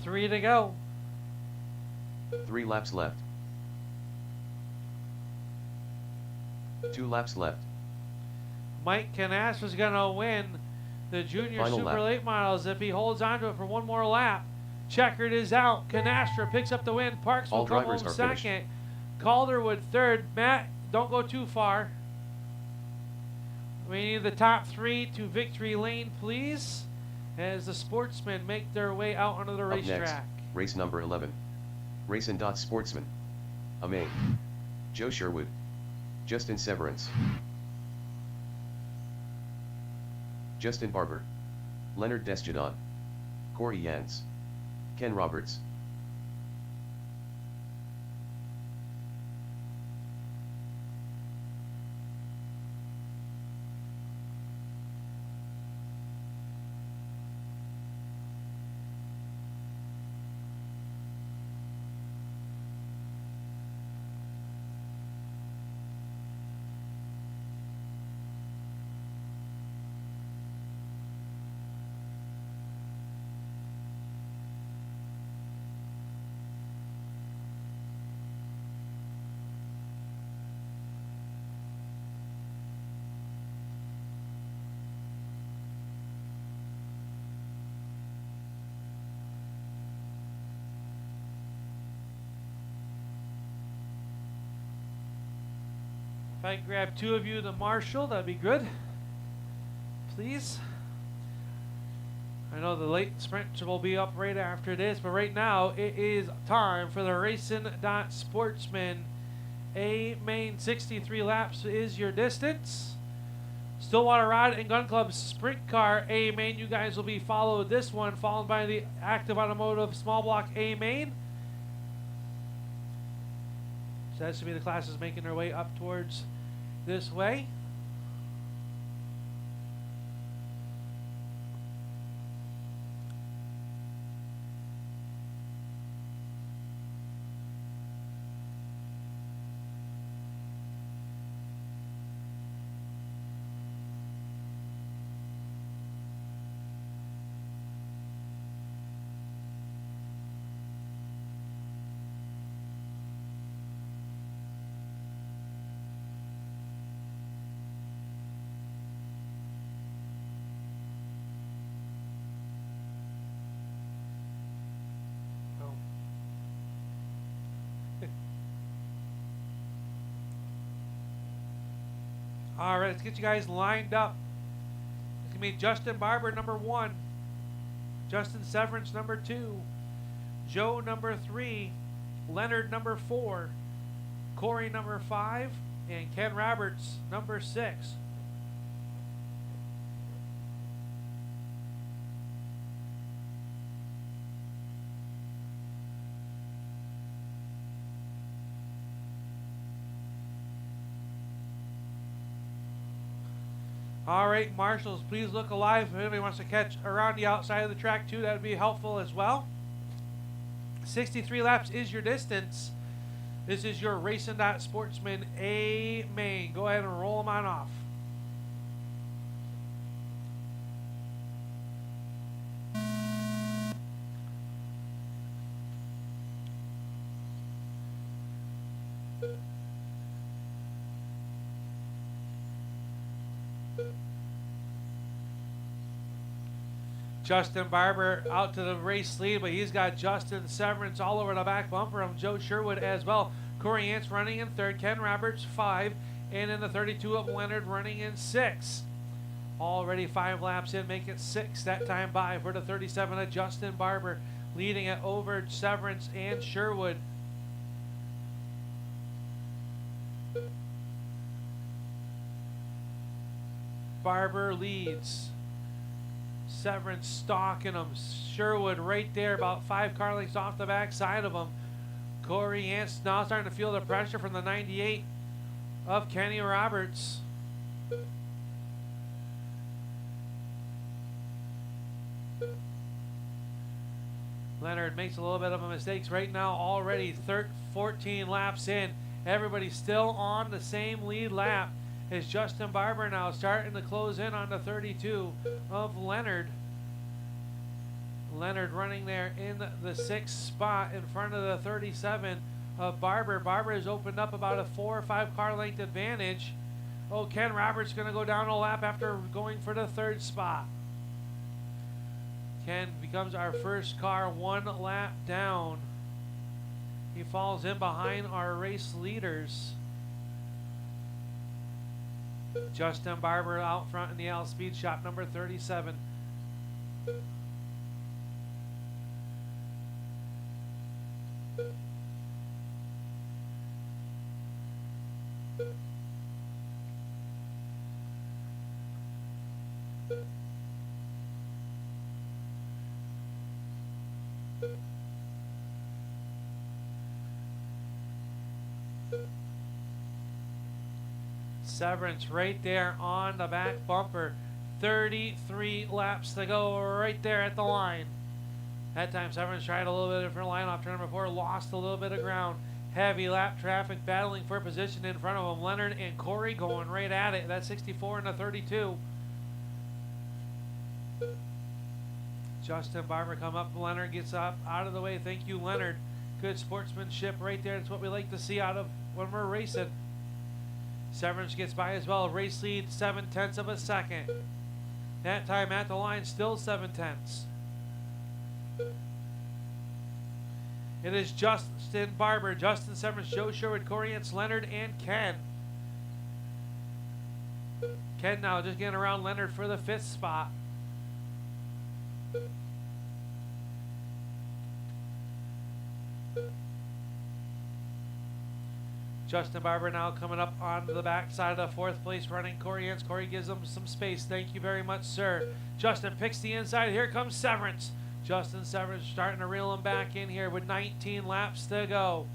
Three to go. 3 laps left. 2 laps left. Mike Canastra's going to win the Junior Final Super lap. Late Models if he holds on to it for one more lap. Checkered is out. Canastra picks up the win. Parks will All come drivers home are second. finished. Calderwood third. Matt, don't go too far. We need the top 3 to victory lane, please, as the sportsmen make their way out onto the Up next, racetrack. race number 11. Racing Sportsman. Amain. Joe Sherwood. Justin Severance. Justin Barber. Leonard Desjardins. Corey Yans. Ken Roberts. If I can grab 2 of you to marshal, that'd be good. Please. I know the late sprint will be up right after this, but right now it is time for the Racing Sportsman A main. 63 laps is your distance. Stillwater Rod and Gun Club Sprint Car A main. You guys will be followed this one, followed by the Active Automotive Small Block A main. So that should be the classes making their way up towards this way. All right, let's get you guys lined up. It's going to be Justin Barber, number 1. Justin Severance, number 2. Joe, number 3. Leonard, number 4. Corey, number 5. And Ken Roberts, number 6. All right, marshals, please look alive. If anybody wants to catch around the outside of the track too, that would be helpful as well. 63 laps is your distance. This is your Racing Sportsman Amain. Go ahead and roll them on off. Justin Barber out to the race lead, but he's got Justin Severance all over the back bumper of Joe Sherwood as well. Corey Yance running in 3rd, Ken Roberts 5, and in the 32 of Leonard running in 6. Already 5 laps in, make it 6 that time by for the 37 of Justin Barber, leading it over Severance and Sherwood. Barber leads. Severance stalking him. Sherwood right there, about 5 car lengths off the back side of him. Corey Yance now starting to feel the pressure from the 98 of Kenny Roberts. Leonard makes a little bit of a mistakes right now already. 14 laps in. Everybody's still on the same lead lap. Is Justin Barber now starting to close in on the 32 of Leonard. Leonard running there in the 6th spot in front of the 37 of Barber. Barber has opened up about a 4 or 5 car length advantage. Oh, Ken Roberts going to go down a lap after going for the 3rd spot. Ken becomes our first car 1 lap down. He falls in behind our race leaders. Justin Barber out front in the Al Speed Shop, number 37. Severance right there on the back bumper. 33 laps to go right there at the line. That time Severance tried a little bit different line off turn number 4, lost a little bit of ground. Heavy lap traffic battling for position in front of him. Leonard and Corey going right at it. That's 64 and a 32. Justin Barber come up. Leonard gets up out of the way. Thank you, Leonard. Good sportsmanship right there. That's what we like to see out of when we're racing. Severance gets by as well. Race lead 7/10 of a second. That time at the line still 7/10. It is Justin Barber, Justin Severance, Joe Sherwood, Corey Yance, Leonard, and Ken. Ken now just getting around Leonard for the 5th spot. Justin Barber now coming up on the backside of the 4th place running Corey Yance. Corey gives him some space. Thank you very much, sir. Justin picks the inside. Here comes Severance. Justin Severance starting to reel him back in here with 19 laps to go.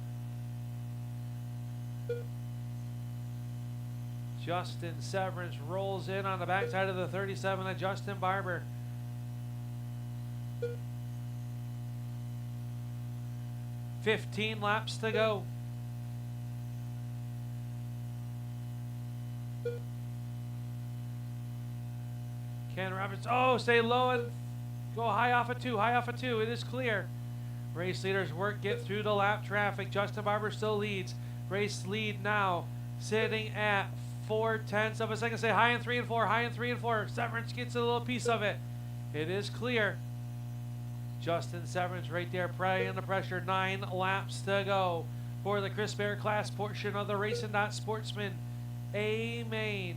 Justin Severance rolls in on the backside of the 37 of Justin Barber. $15 laps to go. Ken Roberts, oh, stay low and go high off of 2, high off of 2. It is clear. Race leaders work, get through the lap traffic. Justin Barber still leads. Race lead now sitting at 4/10 of a second. Say high in 3 and 4, high in 3 and 4. Severance gets a little piece of it. It is clear. Justin Severance right there, praying the pressure. 9 laps to go for the Chris Bear class portion of the Racing Sportsman Amain.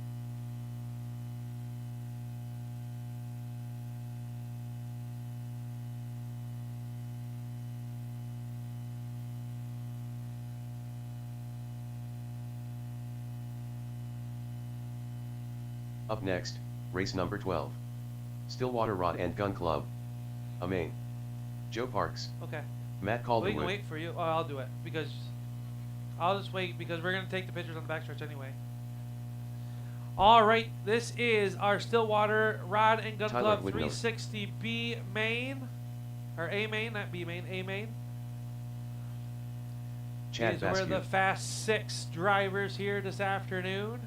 Up next, race number 12. Stillwater Rod and Gun Club. Amain. Joe Parks. Okay. Matt We Calderwood. can wait for you. Oh, I'll do it because I'll just wait because we're gonna take the pictures on the backstretch anyway. All right, this is our Stillwater Rod and Gun Tyler Club Woodnote. 360B main, or A main, not B main, A main. Chad These were the Basque. Fast 6 drivers here this afternoon.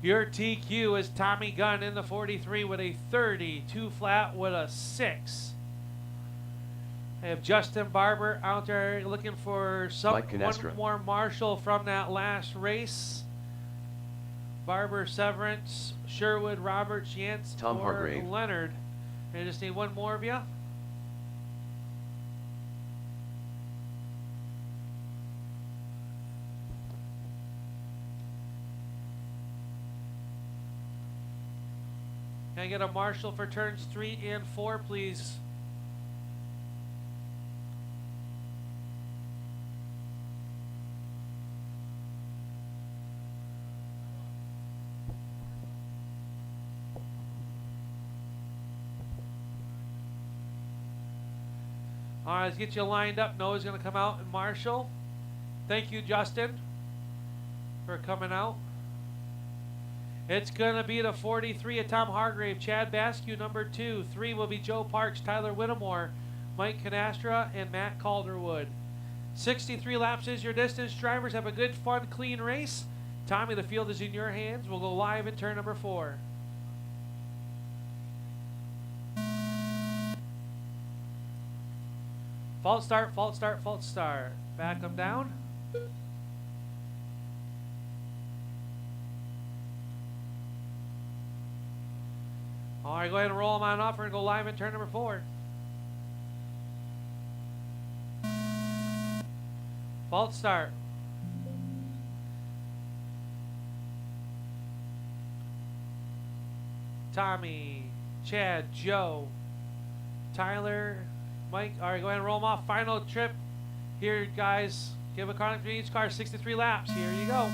Your TQ is Tommy Gunn in the 43 with a 30, 2 flat with a 6. I have Justin Barber out there looking for one more Marshall from that last race. Barber, Severance, Sherwood, Roberts, Yance, Tom or Hargrave. Leonard. I just need one more of you. Can I get a Marshall for turns 3 and 4, please? All right, let's get you lined up. Noah's going to come out and Marshall. Thank you, Justin, for coming out. It's going to be the 43 of Tom Hargrave, Chad Basque, number 2. 3 will be Joe Parks, Tyler Whittemore, Mike Canastra, and Matt Calderwood. 63 laps is your distance. Drivers, have a good, fun, clean race. Tommy, the field is in your hands. We'll go live in turn number 4. Fault start, fault start, fault start. Back them down. All right, go ahead and roll them on off. We're going to go live in turn number 4. Fault start. Tommy, Chad, Joe, Tyler, Mike. All right, go ahead and roll them off. Final trip Here, guys, give a car between each car 63 laps. Here you go.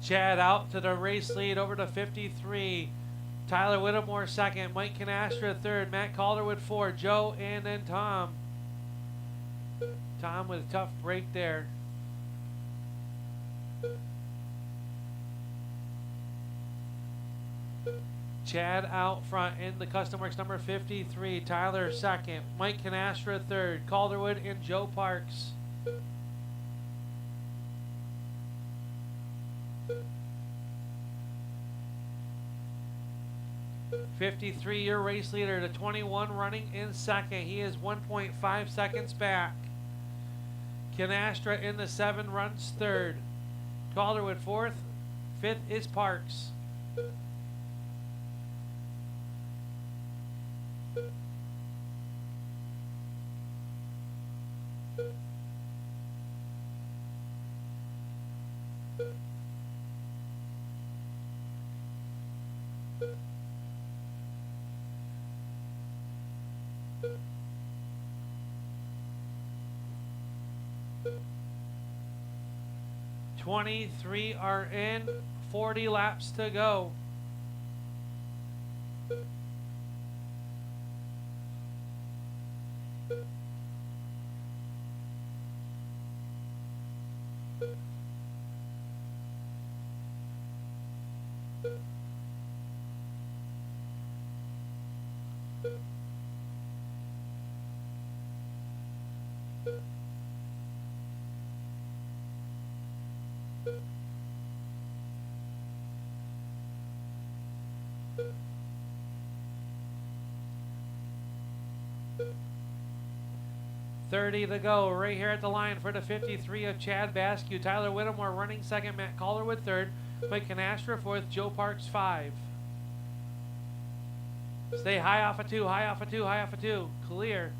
Chad out to the race lead over to 53. Tyler Whittemore second. Mike Canastra third. Matt Calderwood fourth. Joe and then Tom. Tom with a tough break there. Chad out front in the Custom Works number 53. Tyler second. Mike Canastra third. Calderwood and Joe Parks. '53, your race leader, the 21 running in second. He is 1.5 seconds back. Canastra in the 7 runs third. Calderwood fourth. Fifth is Parks. '23 are in, 40 laps to go. .30 to go, right here at the line for the 53 of Chad Basque. Tyler Whittemore running second, Matt Calderwood third, Mike Canastra fourth, Joe Parks 5. Stay high off of 2, high off of 2, high off of 2. Clear.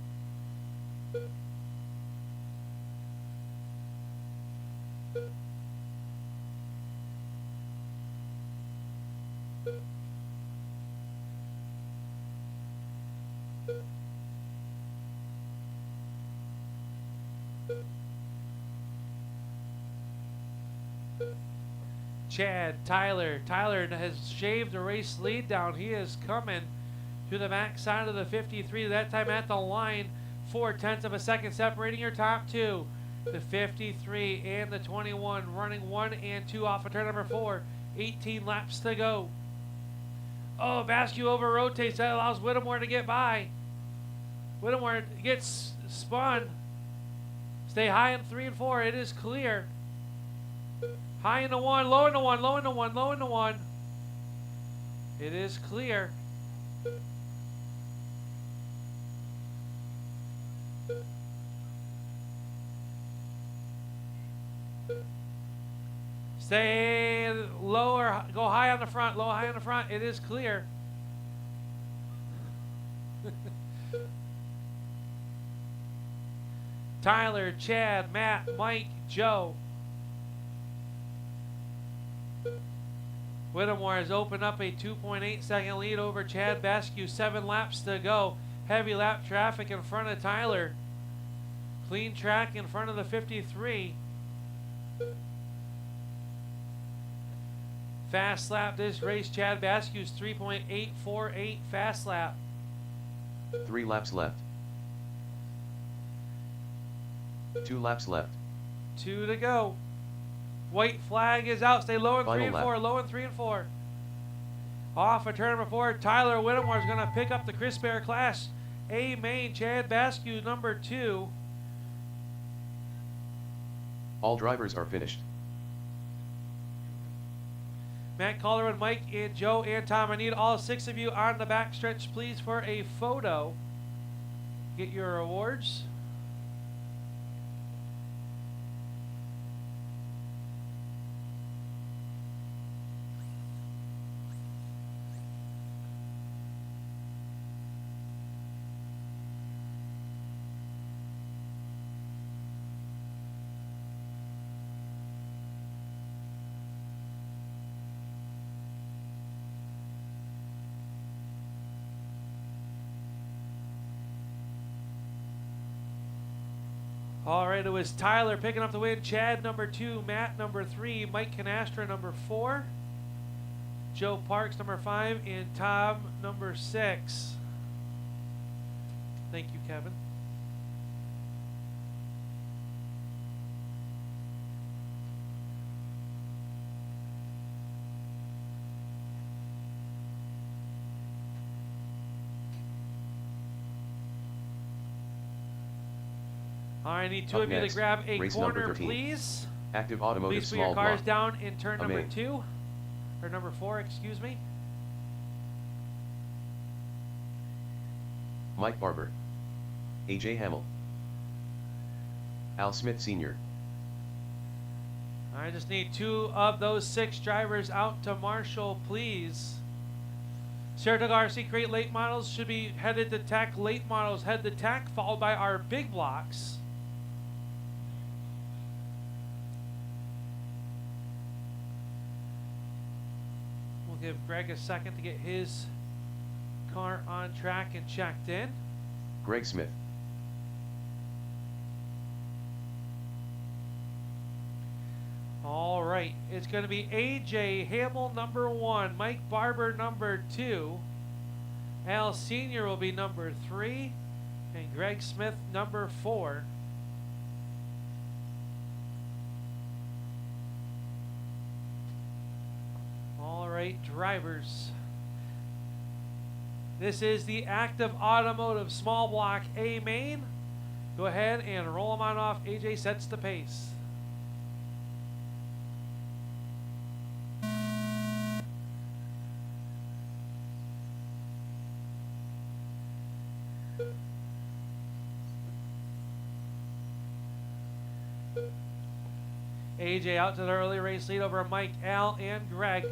Chad, Tyler has shaved the race lead down. He is coming to the back side of the 53. That time at the line, 0.4 of a second separating your top two. The 53 and the 21 running 1 and 2 off of turn number 4. 18 laps to go. Oh, Vascu over rotates. That allows Whittemore to get by. Whittemore gets spun. Stay high in 3 and 4. It is clear. High in the 1, low in the 1, low in the 1, low in the 1. It is clear. Stay low or go high on the front, low, high on the front. It is clear. Tyler, Chad, Matt, Mike, Joe. Whittemore has opened up a 2.8 second lead over Chad Basque. 7 laps to go. Heavy lap traffic in front of Tyler. Clean track in front of the 53. Fast lap this race. Chad Basque's 3.848 fast lap. 3 laps left. 2 laps left. 2 to go. White flag is out. Stay low in Final 3 and lap. 4. Low in 3 and 4. Off of turn number 4. Tyler Whittemore is going to pick up the Crisp Air Class A main. Chad Basque number 2. All drivers are finished. Matt Calderwood, Mike, and Joe, and Tom. I need all 6 of you on the back stretch, please, for a photo. Get your awards. All right, it was Tyler picking up the win. Chad number 2, Matt number 3, Mike Canastra number 4, Joe Parks number 5, and Tom number 6. Thank you, Kevin. All right, I need two Up of you to next, grab a race number corner, 13. please. Active Automotive Please put your Small cars Block. down in turn number Amain. 2, or number 4, excuse me. Mike Barber. AJ Hamill. Al Smith Sr. I just need 2 of those 6 drivers out to Marshall, please. Saratoga RC Crate late models should be headed to tech. Late models head to tech, followed by our big blocks. We'll give Greg a second to get his car on track and checked in. Greg Smith. All right, it's going to be AJ Hamill number 1, Mike Barber number 2, Al Sr. will be number 3, and Greg Smith number 4. All right, drivers. This is the Active Automotive Small Block A main. Go ahead and roll them on off. AJ sets the pace. AJ out to the early race lead over Mike, Al, and Greg.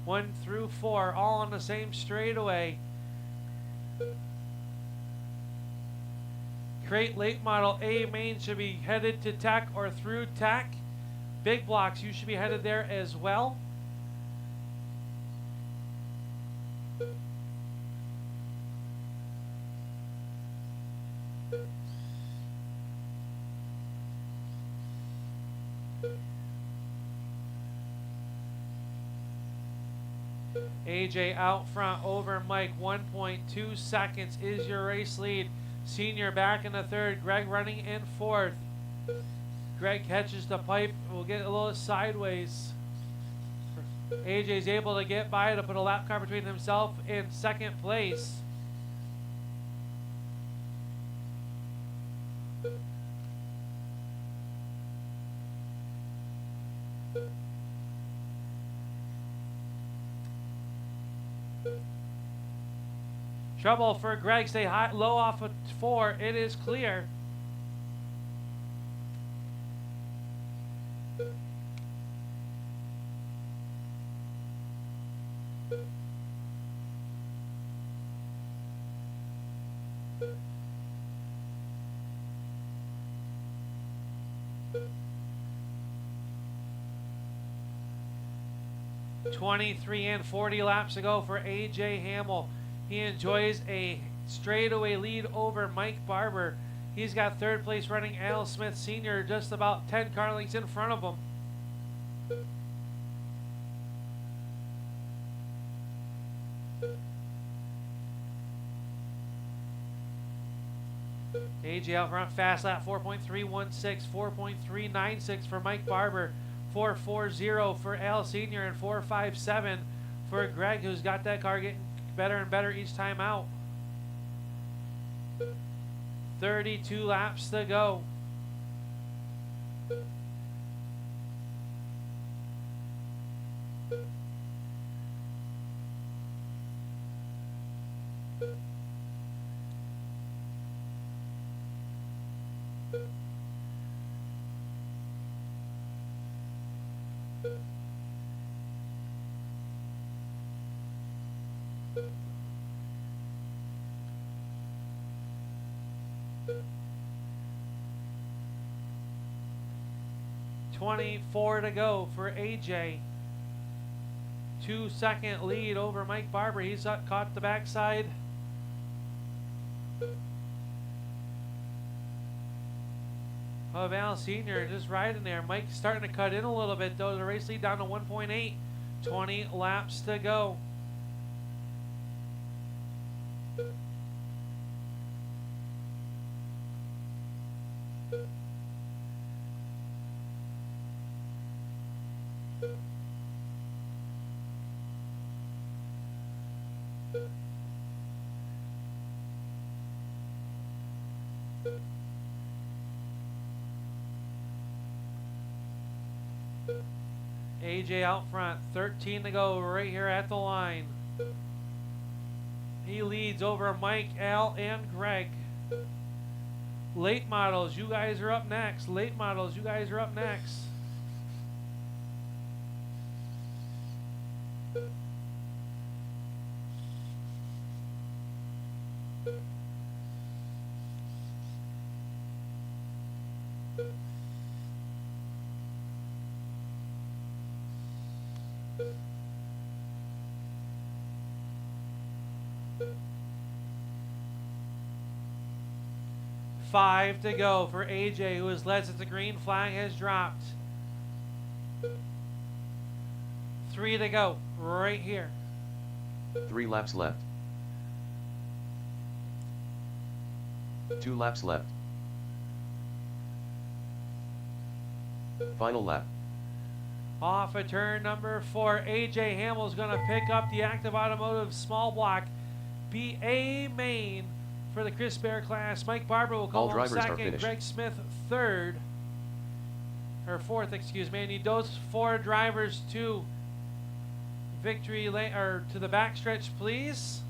1 through 4, all on the same straightaway. Crate late model A main should be headed to tech or through tech. Big blocks, you should be headed there as well. AJ out front over Mike, 1.2 seconds is your race lead. Senior back in the third, Greg running in fourth. Greg catches the pipe, we'll get a little sideways. AJ's able to get by to put a lap car between himself and second place. Trouble for Greg, stay high, low off of 4, it is clear. .23 and 40 laps to go for AJ Hamill. He enjoys a straightaway lead over Mike Barber. He's got third place running Al Smith Sr. just about 10 car lengths in front of him. AJ out front, fast lap 4.316, 4.396 for Mike Barber, 4.40 for Al Sr. and 4.57 for Greg, who's got that car getting better and better each time out. 32 laps to go. .24 to go for AJ. 2-second lead over Mike Barber. He's caught the backside. of Al Sr. just riding there. Mike's starting to cut in a little bit, though. The race lead down to 1.8. 20 laps to go. AJ out front, 13 to go right here at the line. He leads over Mike, Al, and Greg. Late models, you guys are up next. Late models, you guys are up next. Five to go for AJ, who has led since the green flag has dropped. 3 to go right here. 3 laps left. 2 laps left. Final lap. Off of turn number 4, AJ Hamill's going to pick up the Active Automotive small block amain for the Chris Bear class. Mike Barber will come home second. Greg Smith third, or fourth, excuse me. And need those 4 drivers to victory lane, or to the backstretch, please.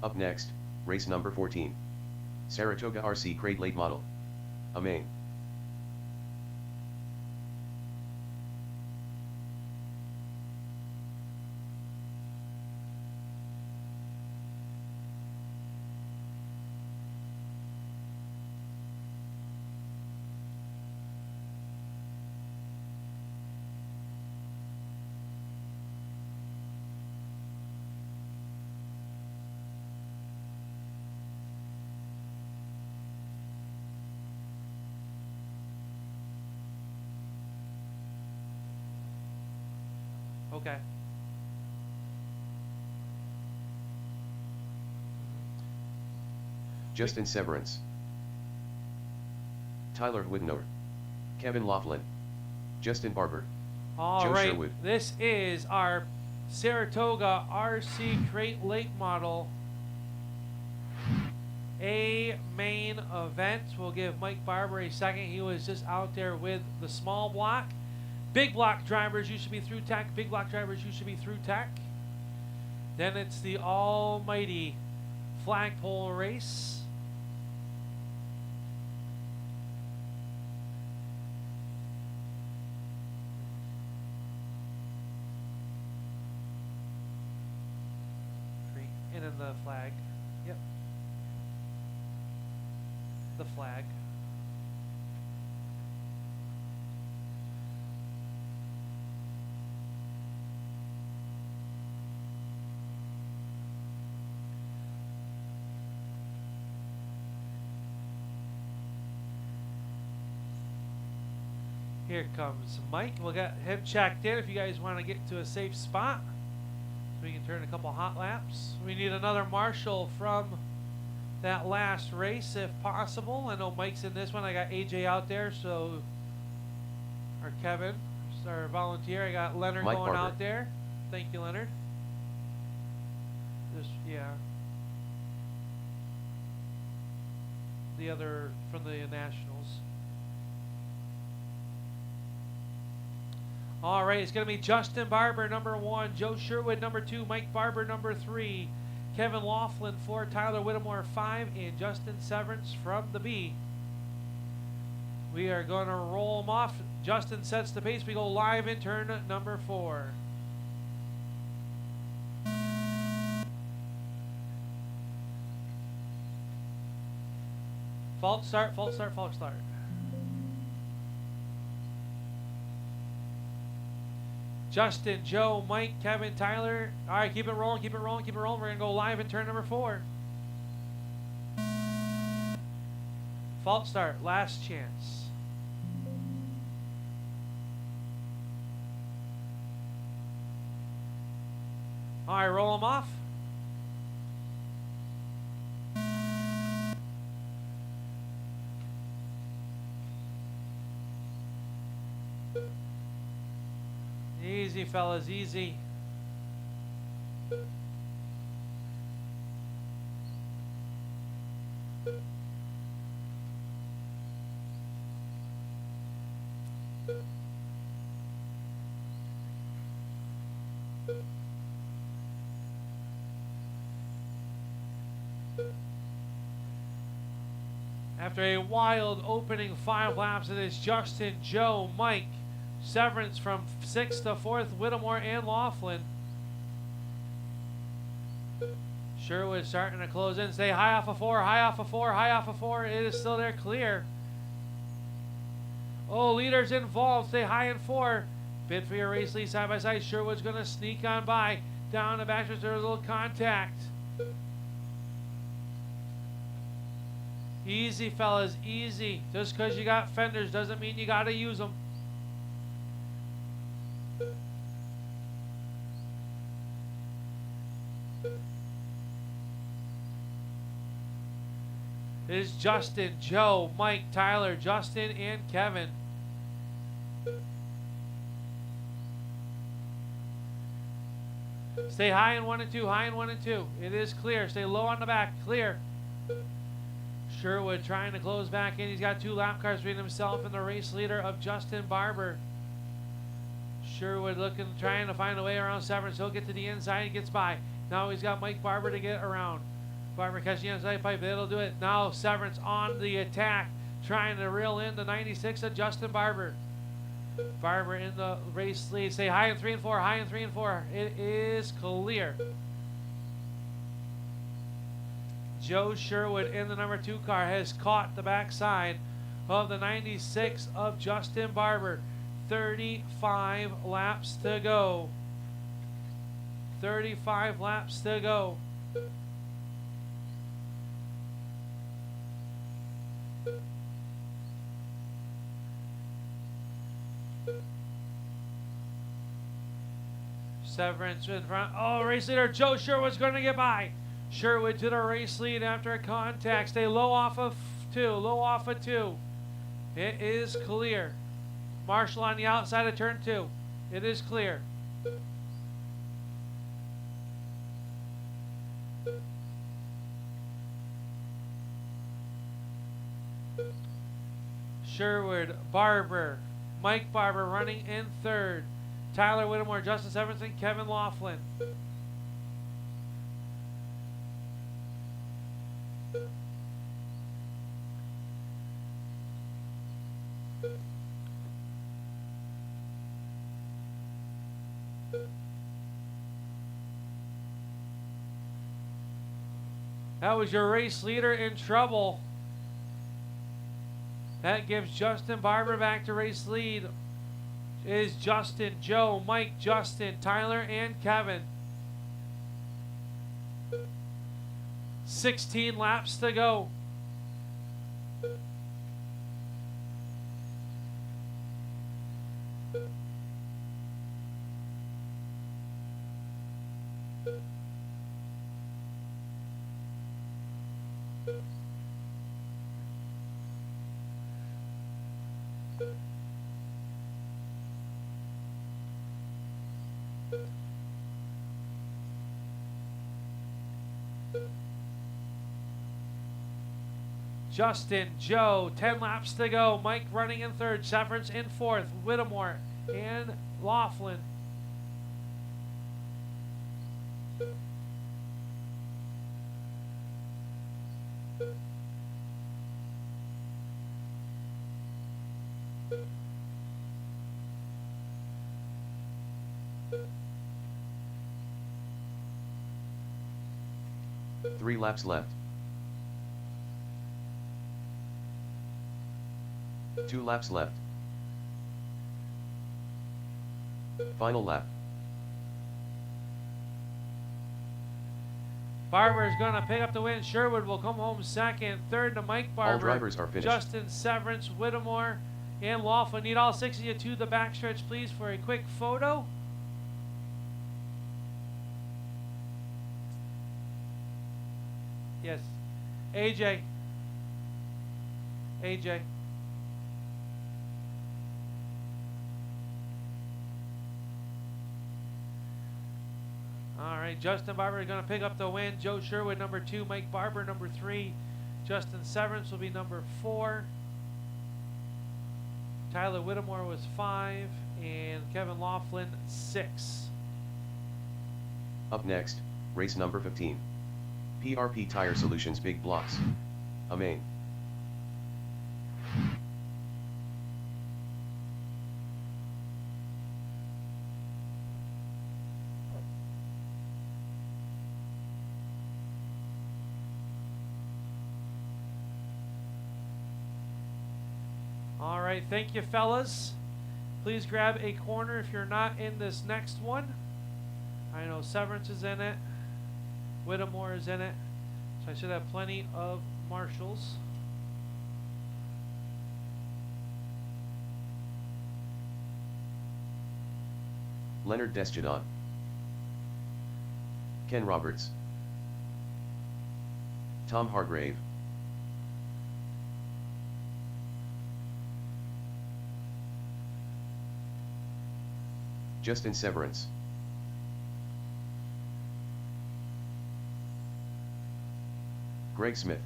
Up next, race number 14. Saratoga RC Crate Late Model. Amain. Okay. Justin Severance. Tyler Whitnor. Kevin Laughlin. Justin Barber. All Joe right. Sherwood. This is our Saratoga RC Crate Late Model main event. We'll give Mike Barber a second. He was just out there with the small block. Big block drivers, you should be through tech. Big block drivers, you should be through tech. Then it's the almighty flagpole race. And then the flag. Yep. The flag. Here comes Mike. We'll get him checked in if you guys want to get to a safe spot. So we can turn a couple hot laps. We need another marshal from that last race if possible. I know Mike's in this one. I got AJ out there, so, or Kevin. our volunteer. I got Leonard Mike going Barber. out there. Thank you, Leonard. Just, yeah. The other from the Nationals. All right, it's going to be Justin Barber, number 1, Joe Sherwood, number 2, Mike Barber, number 3, Kevin Laughlin, 4, Tyler Whittemore, 5, and Justin Severance from the B. We are going to roll them off. Justin sets the pace. We go live in turn number 4. False start, false start, false start. Justin, Joe, Mike, Kevin, Tyler. All right, keep it rolling, keep it rolling, keep it rolling. We're going to go live in turn number 4. False start, last chance. All right, roll them off. Easy, fellas, easy. After a wild opening 5 laps, it is Justin, Joe, Mike, Severance from 6th to 4th, Whittemore and Laughlin. Sherwood starting to close in. Stay high off of 4, high off of 4, high off of 4. It is still there, clear. Oh, leaders involved. Stay high in 4. Bid for your race lead side by side. Sherwood's going to sneak on by. Down the back stretch, there's a little contact. Easy, fellas, easy. Just because you got fenders doesn't mean you got to use them. It is Justin, Joe, Mike, Tyler, Justin, and Kevin. Stay high in 1 and 2, high in 1 and 2. It is clear. Stay low on the back, clear. Sherwood trying to close back in. He's got 2 lap cars between himself and the race leader of Justin Barber. Sherwood looking, trying to find a way around Severance. He'll get to the inside. He gets by. Now he's got Mike Barber to get around. Barber catching the inside pipe. It'll do it. Now Severance on the attack, trying to reel in the 96 of Justin Barber. Barber in the race lead. Stay high in 3 and 4. High in 3 and 4. It is clear. Joe Sherwood in the number 2 car has caught the backside of the 96 of Justin Barber. 35 laps to go. 35 laps to go. Severance in front. Oh, race leader Joe Sherwood's going to get by. Sherwood to the race lead after a contact. Stay low off of 2. Low off of 2. It is clear. Marshall on the outside of turn 2. It is clear. Sherwood, Barber, Mike Barber running in 3rd. Tyler Whittemore, Justin Severance, and Kevin Laughlin. That was your race leader in trouble. That gives Justin Barber back to race lead. It is Justin, Joe, Mike, Justin, Tyler, and Kevin. 16 laps to go. Justin, Joe, 10 laps to go. Mike running in third, Severance in fourth, Whittemore and Laughlin. Three laps left. 2 laps left. Final lap. Barber is going to pick up the win. Sherwood will come home second. Third to Mike Barber. All drivers are finished. Justin, Severance, Whittemore, and Laughlin. Need all 6 of you to the backstretch, please, for a quick photo. Yes. AJ. AJ. All right, Justin Barber is going to pick up the win. Joe Sherwood, number 2. Mike Barber, number 3. Justin Severance will be number 4. Tyler Whittemore was 5. And Kevin Laughlin, 6. Up next, race number 15. PRP Tire Solutions Big Blocks. Amain. All right, thank you, fellas. Please grab a corner if you're not in this next one. I know Severance is in it. Whittemore is in it. So I should have plenty of marshals. Leonard Desjardins. Ken Roberts. Tom Hargrave. Justin Severance. Greg Smith.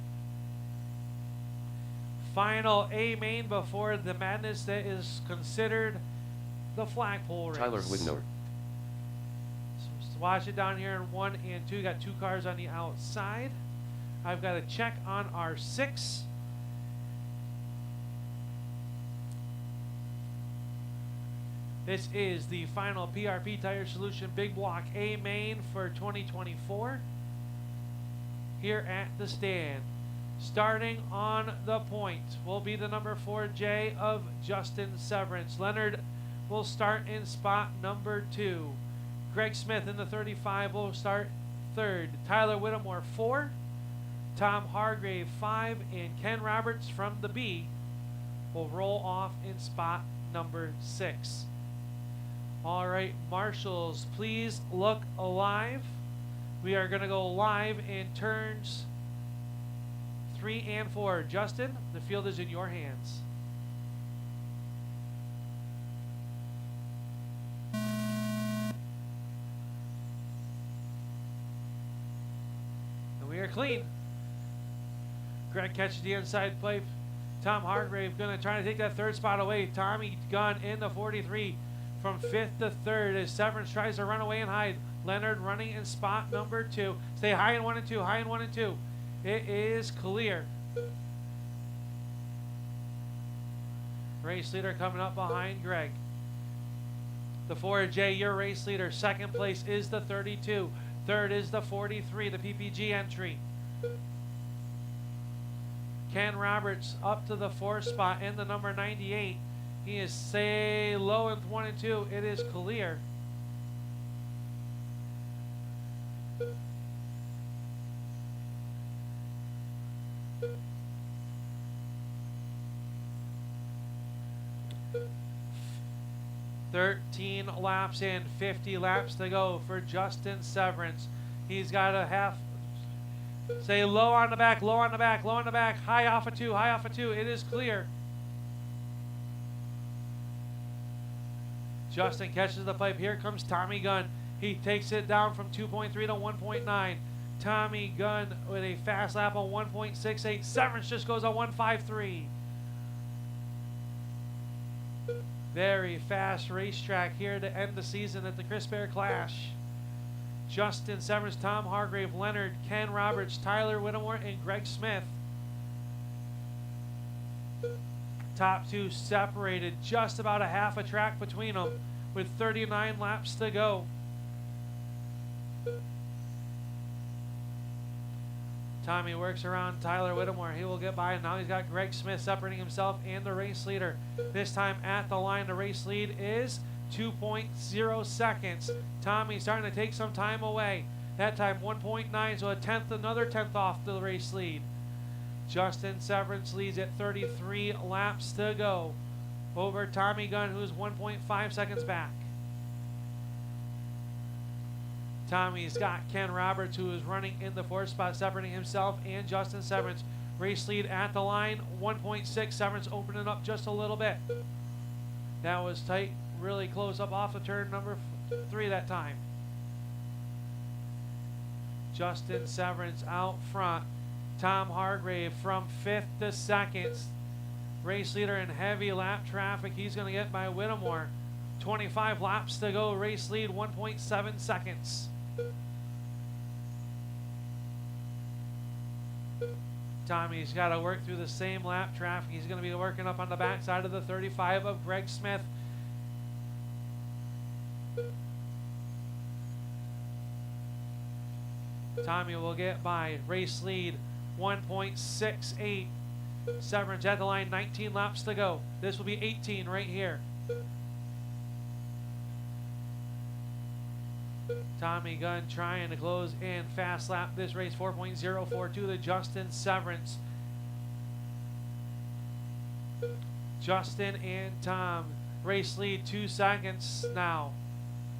Final A main before the madness that is considered the flagpole race. Tyler Whitnor. So watch it down here in 1 and 2. Got 2 cars on the outside. I've got to check on our 6. This is the final PRP Tire Solution Big Block A main for 2024 here at the stand. Starting on the point will be the number 4J of Justin Severance. Leonard will start in spot number 2. Greg Smith in the 35 will start 3rd. Tyler Whittemore 4. Tom Hargrave 5. And Ken Roberts from the B will roll off in spot number 6. All right, marshals, please look alive. We are going to go live in turns 3 and 4. Justin, the field is in your hands. And we are clean. Greg catches the inside plate. Tom Hargrave going to try to take that 3rd spot away. Tommy Gunn in the 43 from 5th to 3rd as Severance tries to run away and hide. Leonard running in spot number 2. Stay high in 1 and 2, high in 1 and 2. It is clear. Race leader coming up behind Greg. The 4J, your race leader. 2nd place is the 32. 3rd is the 43, the PPG entry. Ken Roberts up to the 4th spot in the number 98. He is say low in 1 and 2. It is clear. "13 laps in, 50 laps to go for Justin Severance. He's got a half. Say low on the back, low on the back, low on the back. High off of 2, high off of 2. It is clear. Justin catches the pipe. Here comes Tommy Gunn. He takes it down from 2.3 to 1.9. Tommy Gunn with a fast lap on 1.68. Severance just goes on 1.53. Very fast racetrack here to end the season at the Chris Bear Clash. Justin Severance, Tom Hargrave, Leonard, Ken Roberts, Tyler Whittemore, and Greg Smith. Top two separated just about a half a track between them with 39 laps to go. Tommy works around Tyler Whittemore. He will get by. Now he's got Greg Smith separating himself and the race leader. This time at the line, the race lead is 2.0 seconds. Tommy starting to take some time away. That time 1.9, so a tenth, another tenth off the race lead. Justin Severance leads at 33 laps to go over Tommy Gunn, who's 1.5 seconds back. Tommy's got Ken Roberts, who is running in the fourth spot, separating himself and Justin Severance. Race lead at the line, 1.6. Severance opening up just a little bit. That was tight, really close up off of turn number 3 that time. Justin Severance out front. Tom Hargrave from 5th to 2nd. Race leader in heavy lap traffic. He's going to get by Whittemore. 25 laps to go. Race lead 1.7 seconds. Tommy's got to work through the same lap traffic. He's going to be working up on the backside of the 35 of Greg Smith. Tommy will get by. Race lead 1.68. Severance at the line, 19 laps to go. This will be 18 right here. Tommy Gunn trying to close in fast lap this race, 4.042 to Justin Severance. Justin and Tom, race lead 2 seconds now.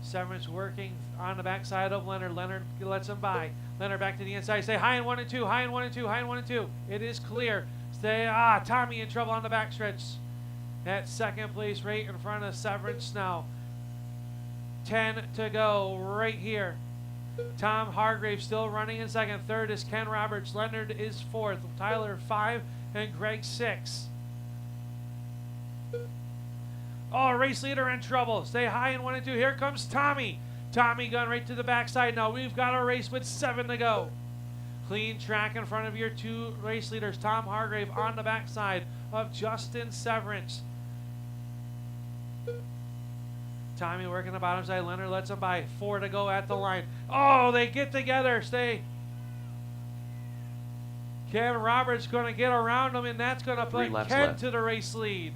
Severance working on the backside of Leonard. Leonard lets him by. Leonard back to the inside. Stay high in 1 and 2, high in 1 and 2, high in 1 and 2. It is clear. Stay, Tommy in trouble on the backstretch. At second place right in front of Severance now. 10 to go right here. Tom Hargrave still running in second. Third is Ken Roberts. Leonard is 4th. Tyler 5 and Greg 6. Oh, race leader in trouble. Stay high in 1 and 2. Here comes Tommy. Tommy Gunn right to the backside now. We've got a race with 7 to go. Clean track in front of your 2 race leaders. Tom Hargrave on the backside of Justin Severance. Tommy working the bottom side. Leonard lets him by. 4 to go at the line. Oh, they get together. Stay. Ken Roberts going to get around him, and that's going to put Ken left. to the race lead.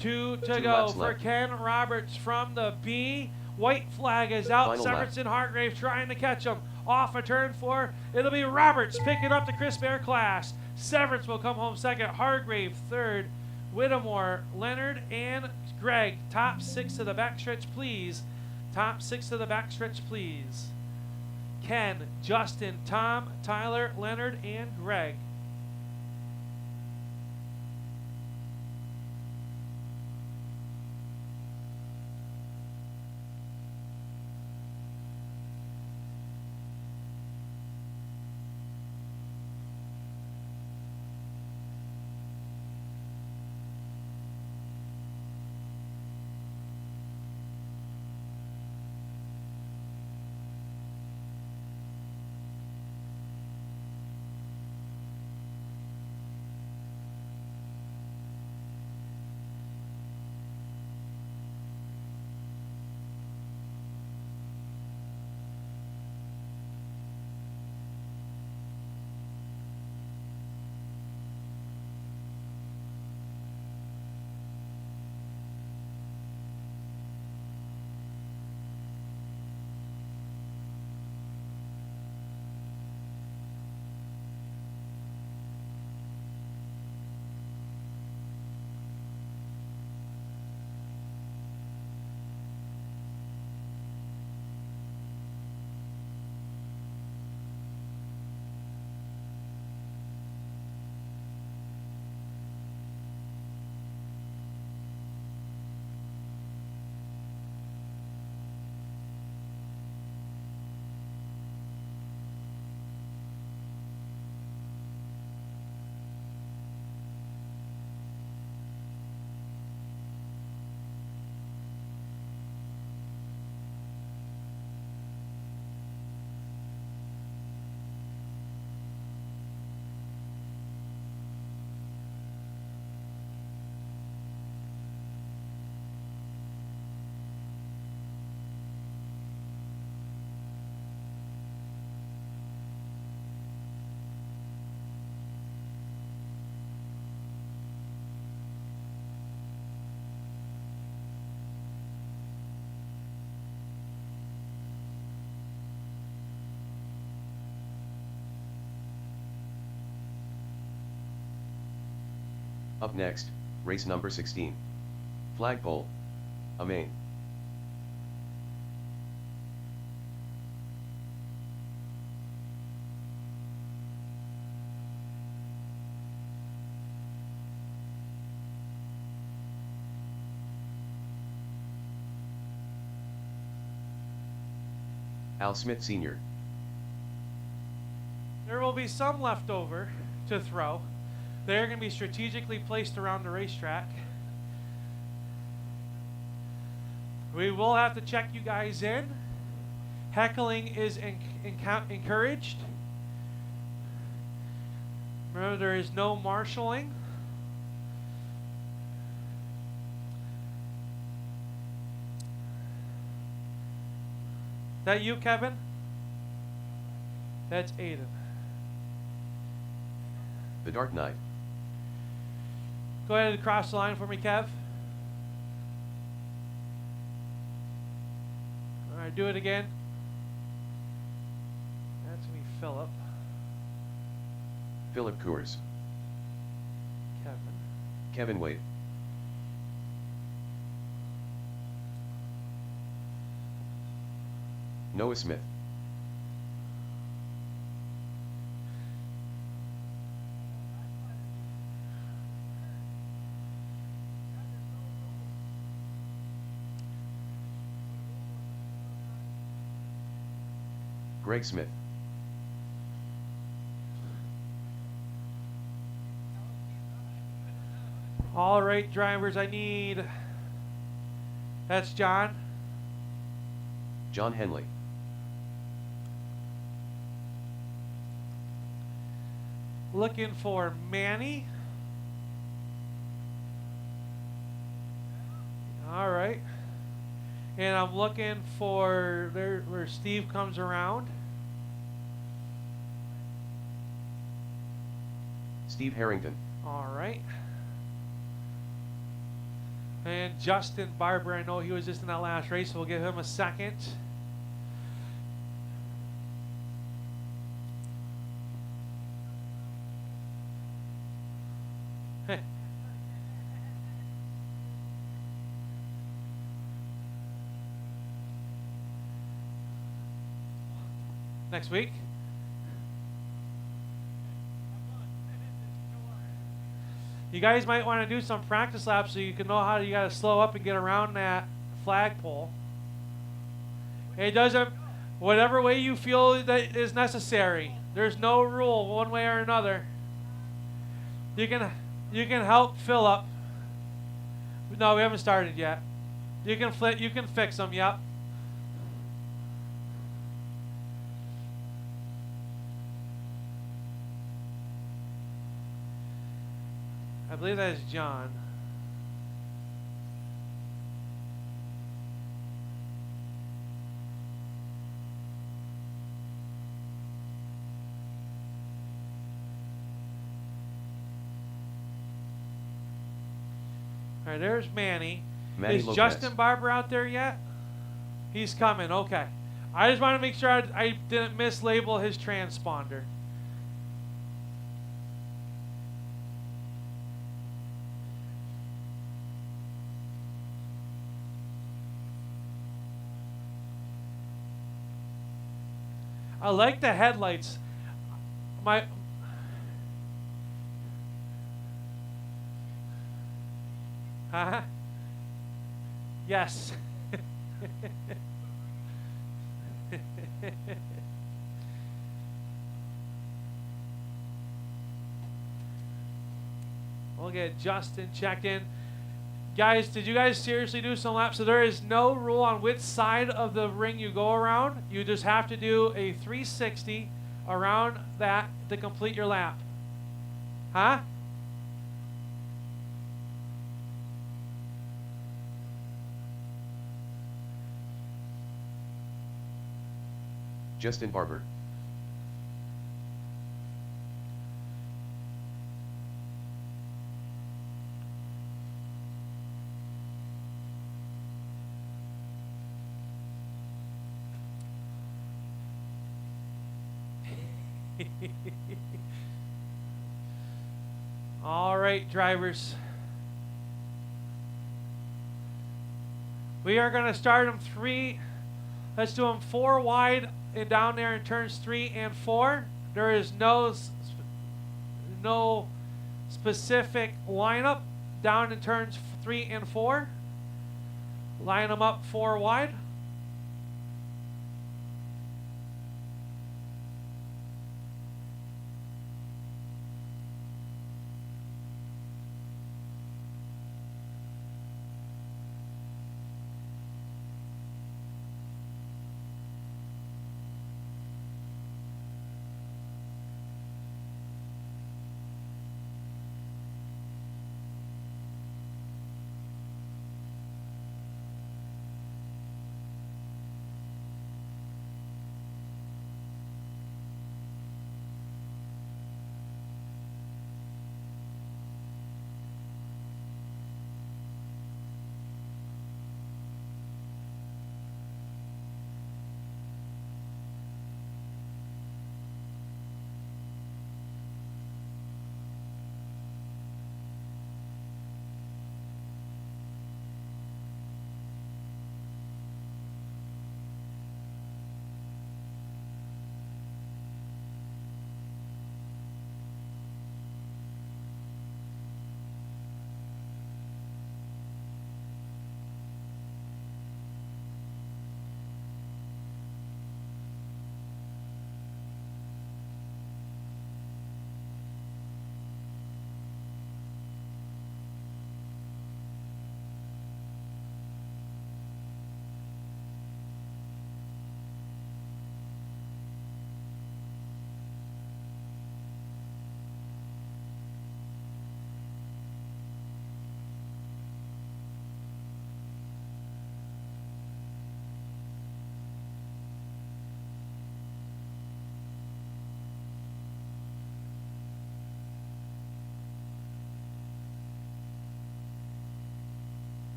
2 to 2 go laps for left. Ken Roberts from the B. White flag is out. Final Severance lap. and Hargrave trying to catch him. Off of turn 4. It'll be Roberts picking up the Chris Bear class. Severance will come home second. Hargrave third. Whittemore, Leonard, and Greg. Top 6 to the backstretch, please. Top 6 to the backstretch, please. Ken, Justin, Tom, Tyler, Leonard, and Greg. Up next, race number 16. Flagpole. Amain. Al Smith Sr. There will be some left over to throw. They're going to be strategically placed around the racetrack. We will have to check you guys in. Heckling is encouraged. Remember, there is no marshaling. That you, Kevin? That's Aiden. The Dark Knight. Go ahead and cross the line for me, Kev. All right, do it again. That's going to be Philip. Philip Coors. Kevin. Kevin Wade. Noah Smith. Greg Smith. All right, drivers, I need... That's John. John Henley. Looking for Manny. All right. And I'm looking for there where Steve comes around. Steve Harrington. All right. And Justin Barber, I know he was just in that last race, so we'll give him a second. Next week. You guys might want to do some practice laps so you can know how you got to slow up and get around that flagpole. It doesn't, whatever way you feel that is necessary. There's no rule one way or another. You can help Philip. No, we haven't started yet. You can fix them. Yep. I believe that is John. All right, there's Manny. Manny Is Lopez. Justin Barber out there yet? He's coming. Okay. I just want to make sure I didn't mislabel his transponder. I like the headlights. Huh? Yes. We'll get Justin checked in. Guys, did you guys seriously do some laps? So there is no rule on which side of the ring you go around. You just have to do a 360 around that to complete your lap. Huh? Justin Barber. All right, drivers. We are going to start them 3. Let's do them 4 wide and down there in turns 3 and 4. There is no specific lineup down in turns 3 and 4. Line them up 4 wide.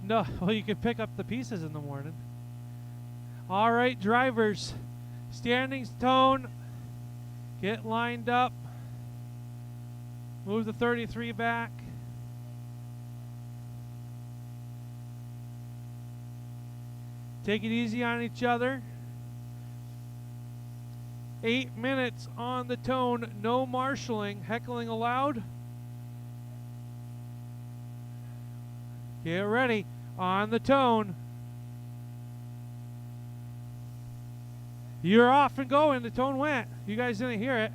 No, well, you can pick up the pieces in the morning. All right, drivers. Standings tone. Get lined up. Move the 33 back. Take it easy on each other. 8 minutes on the tone, no marshalling, heckling allowed. Get ready, on the tone. You're off and going, the tone went. You guys didn't hear it.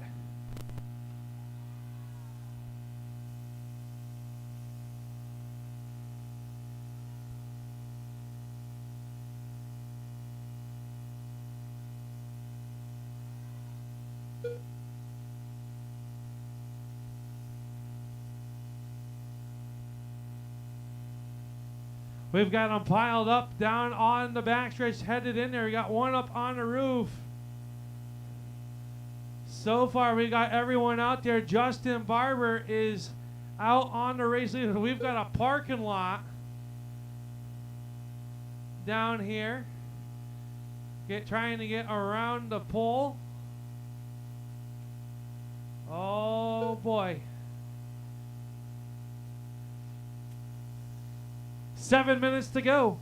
We've got them piled up down on the backstretch, headed in there. We got one up on the roof. So far, we got everyone out there. Justin Barber is out on the race leader. We've got a parking lot down here. Trying to get around the pole. Oh boy. 7 minutes to go.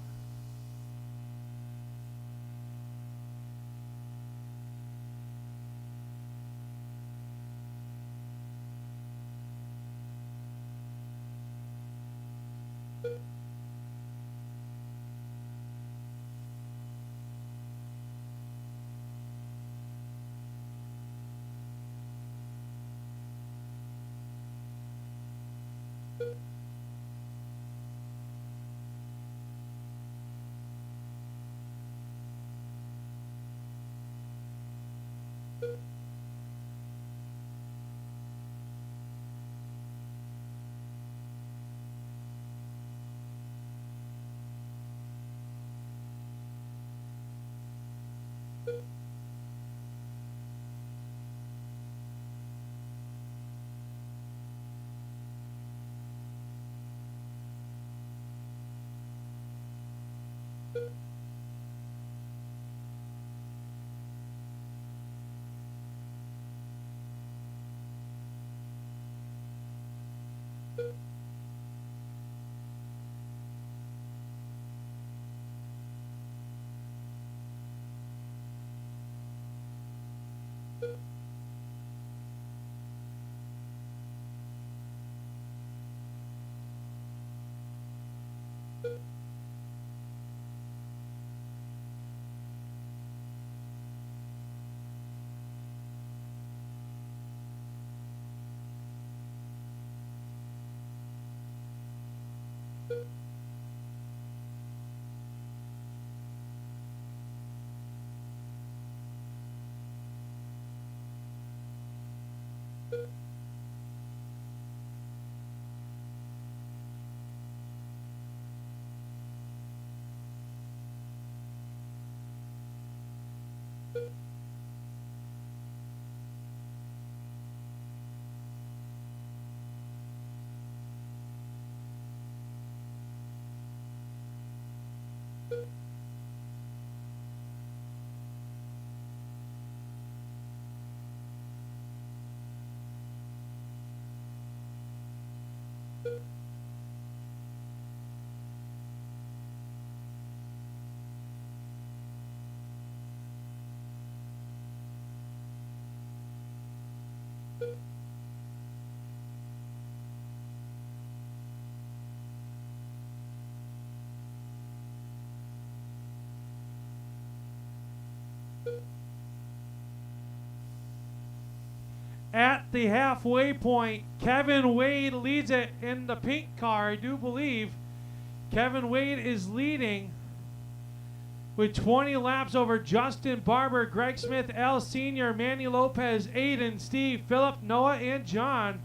At the halfway point, Kevin Wade leads it in the pink car, I do believe. Kevin Wade is leading with 20 laps over Justin Barber, Greg Smith, Al Sr., Manny Lopez, Aiden, Steve, Philip, Noah, and John.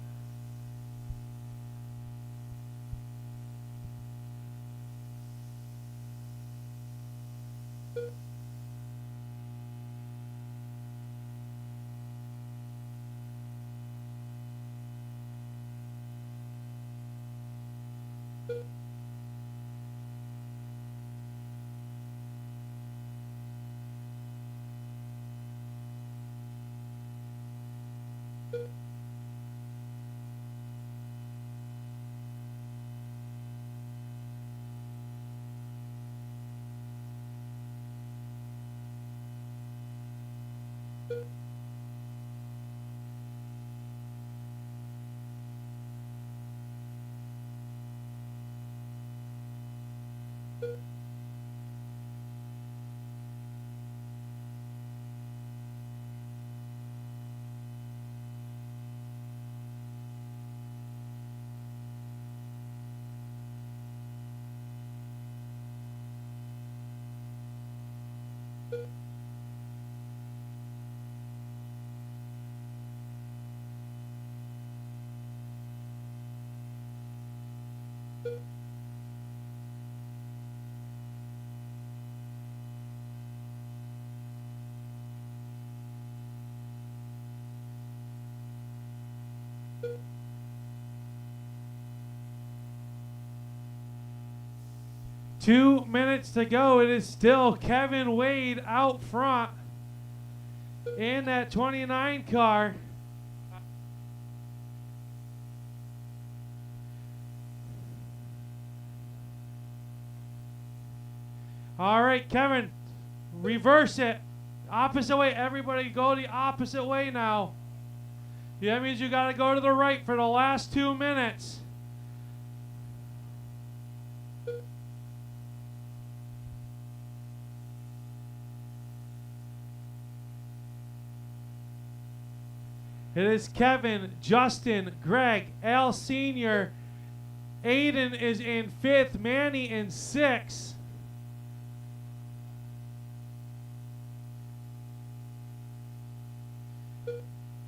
2 minutes to go. It is still Kevin Wade out front in that 29 car. All right, Kevin, reverse it. Opposite way. Everybody go the opposite way now. That means you got to go to the right for the last 2 minutes. It is Kevin, Justin, Greg, Al Sr. Aiden is in 5th, Manny in 6th.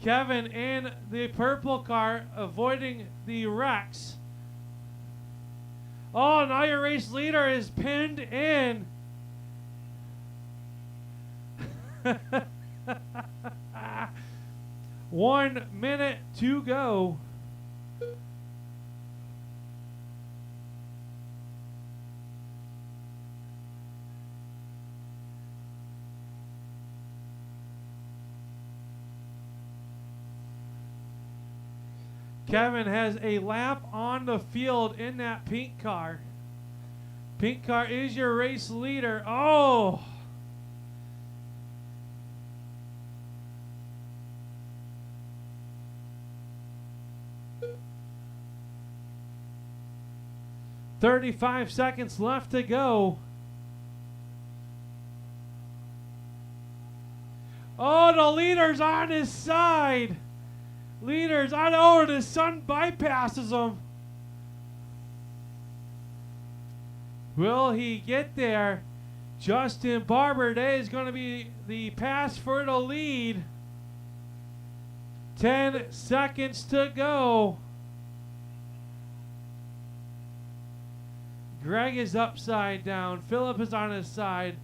Kevin in the purple car, avoiding the wrecks. Oh, now your race leader is pinned in. 1 minute to go. Kevin has a lap on the field in that pink car. Pink car is your race leader. Oh! "35 seconds left to go." Oh, the leader's on his side. Leaders, I know the sun bypasses him. Will he get there? Justin Barber today is going to be the pass for the lead. 10 seconds to go. Greg is upside down. Phillip is on his side.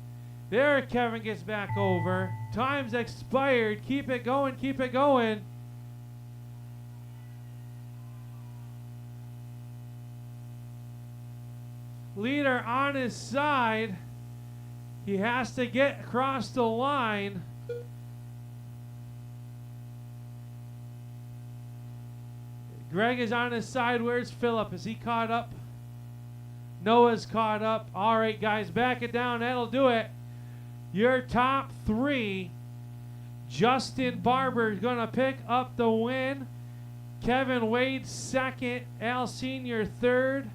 There, Kevin gets back over. Time's expired. Keep it going. Keep it going. Leader on his side. He has to get across the line. Greg is on his side. Where's Phillip? Is he caught up? Noah's caught up. All right, guys, back it down. That'll do it. Your top 3. Justin Barber is going to pick up the win. Kevin Wade 2nd. Al Sr. 3rd.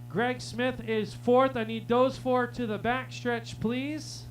Greg Smith is 4th. I need those 4 to the backstretch, please.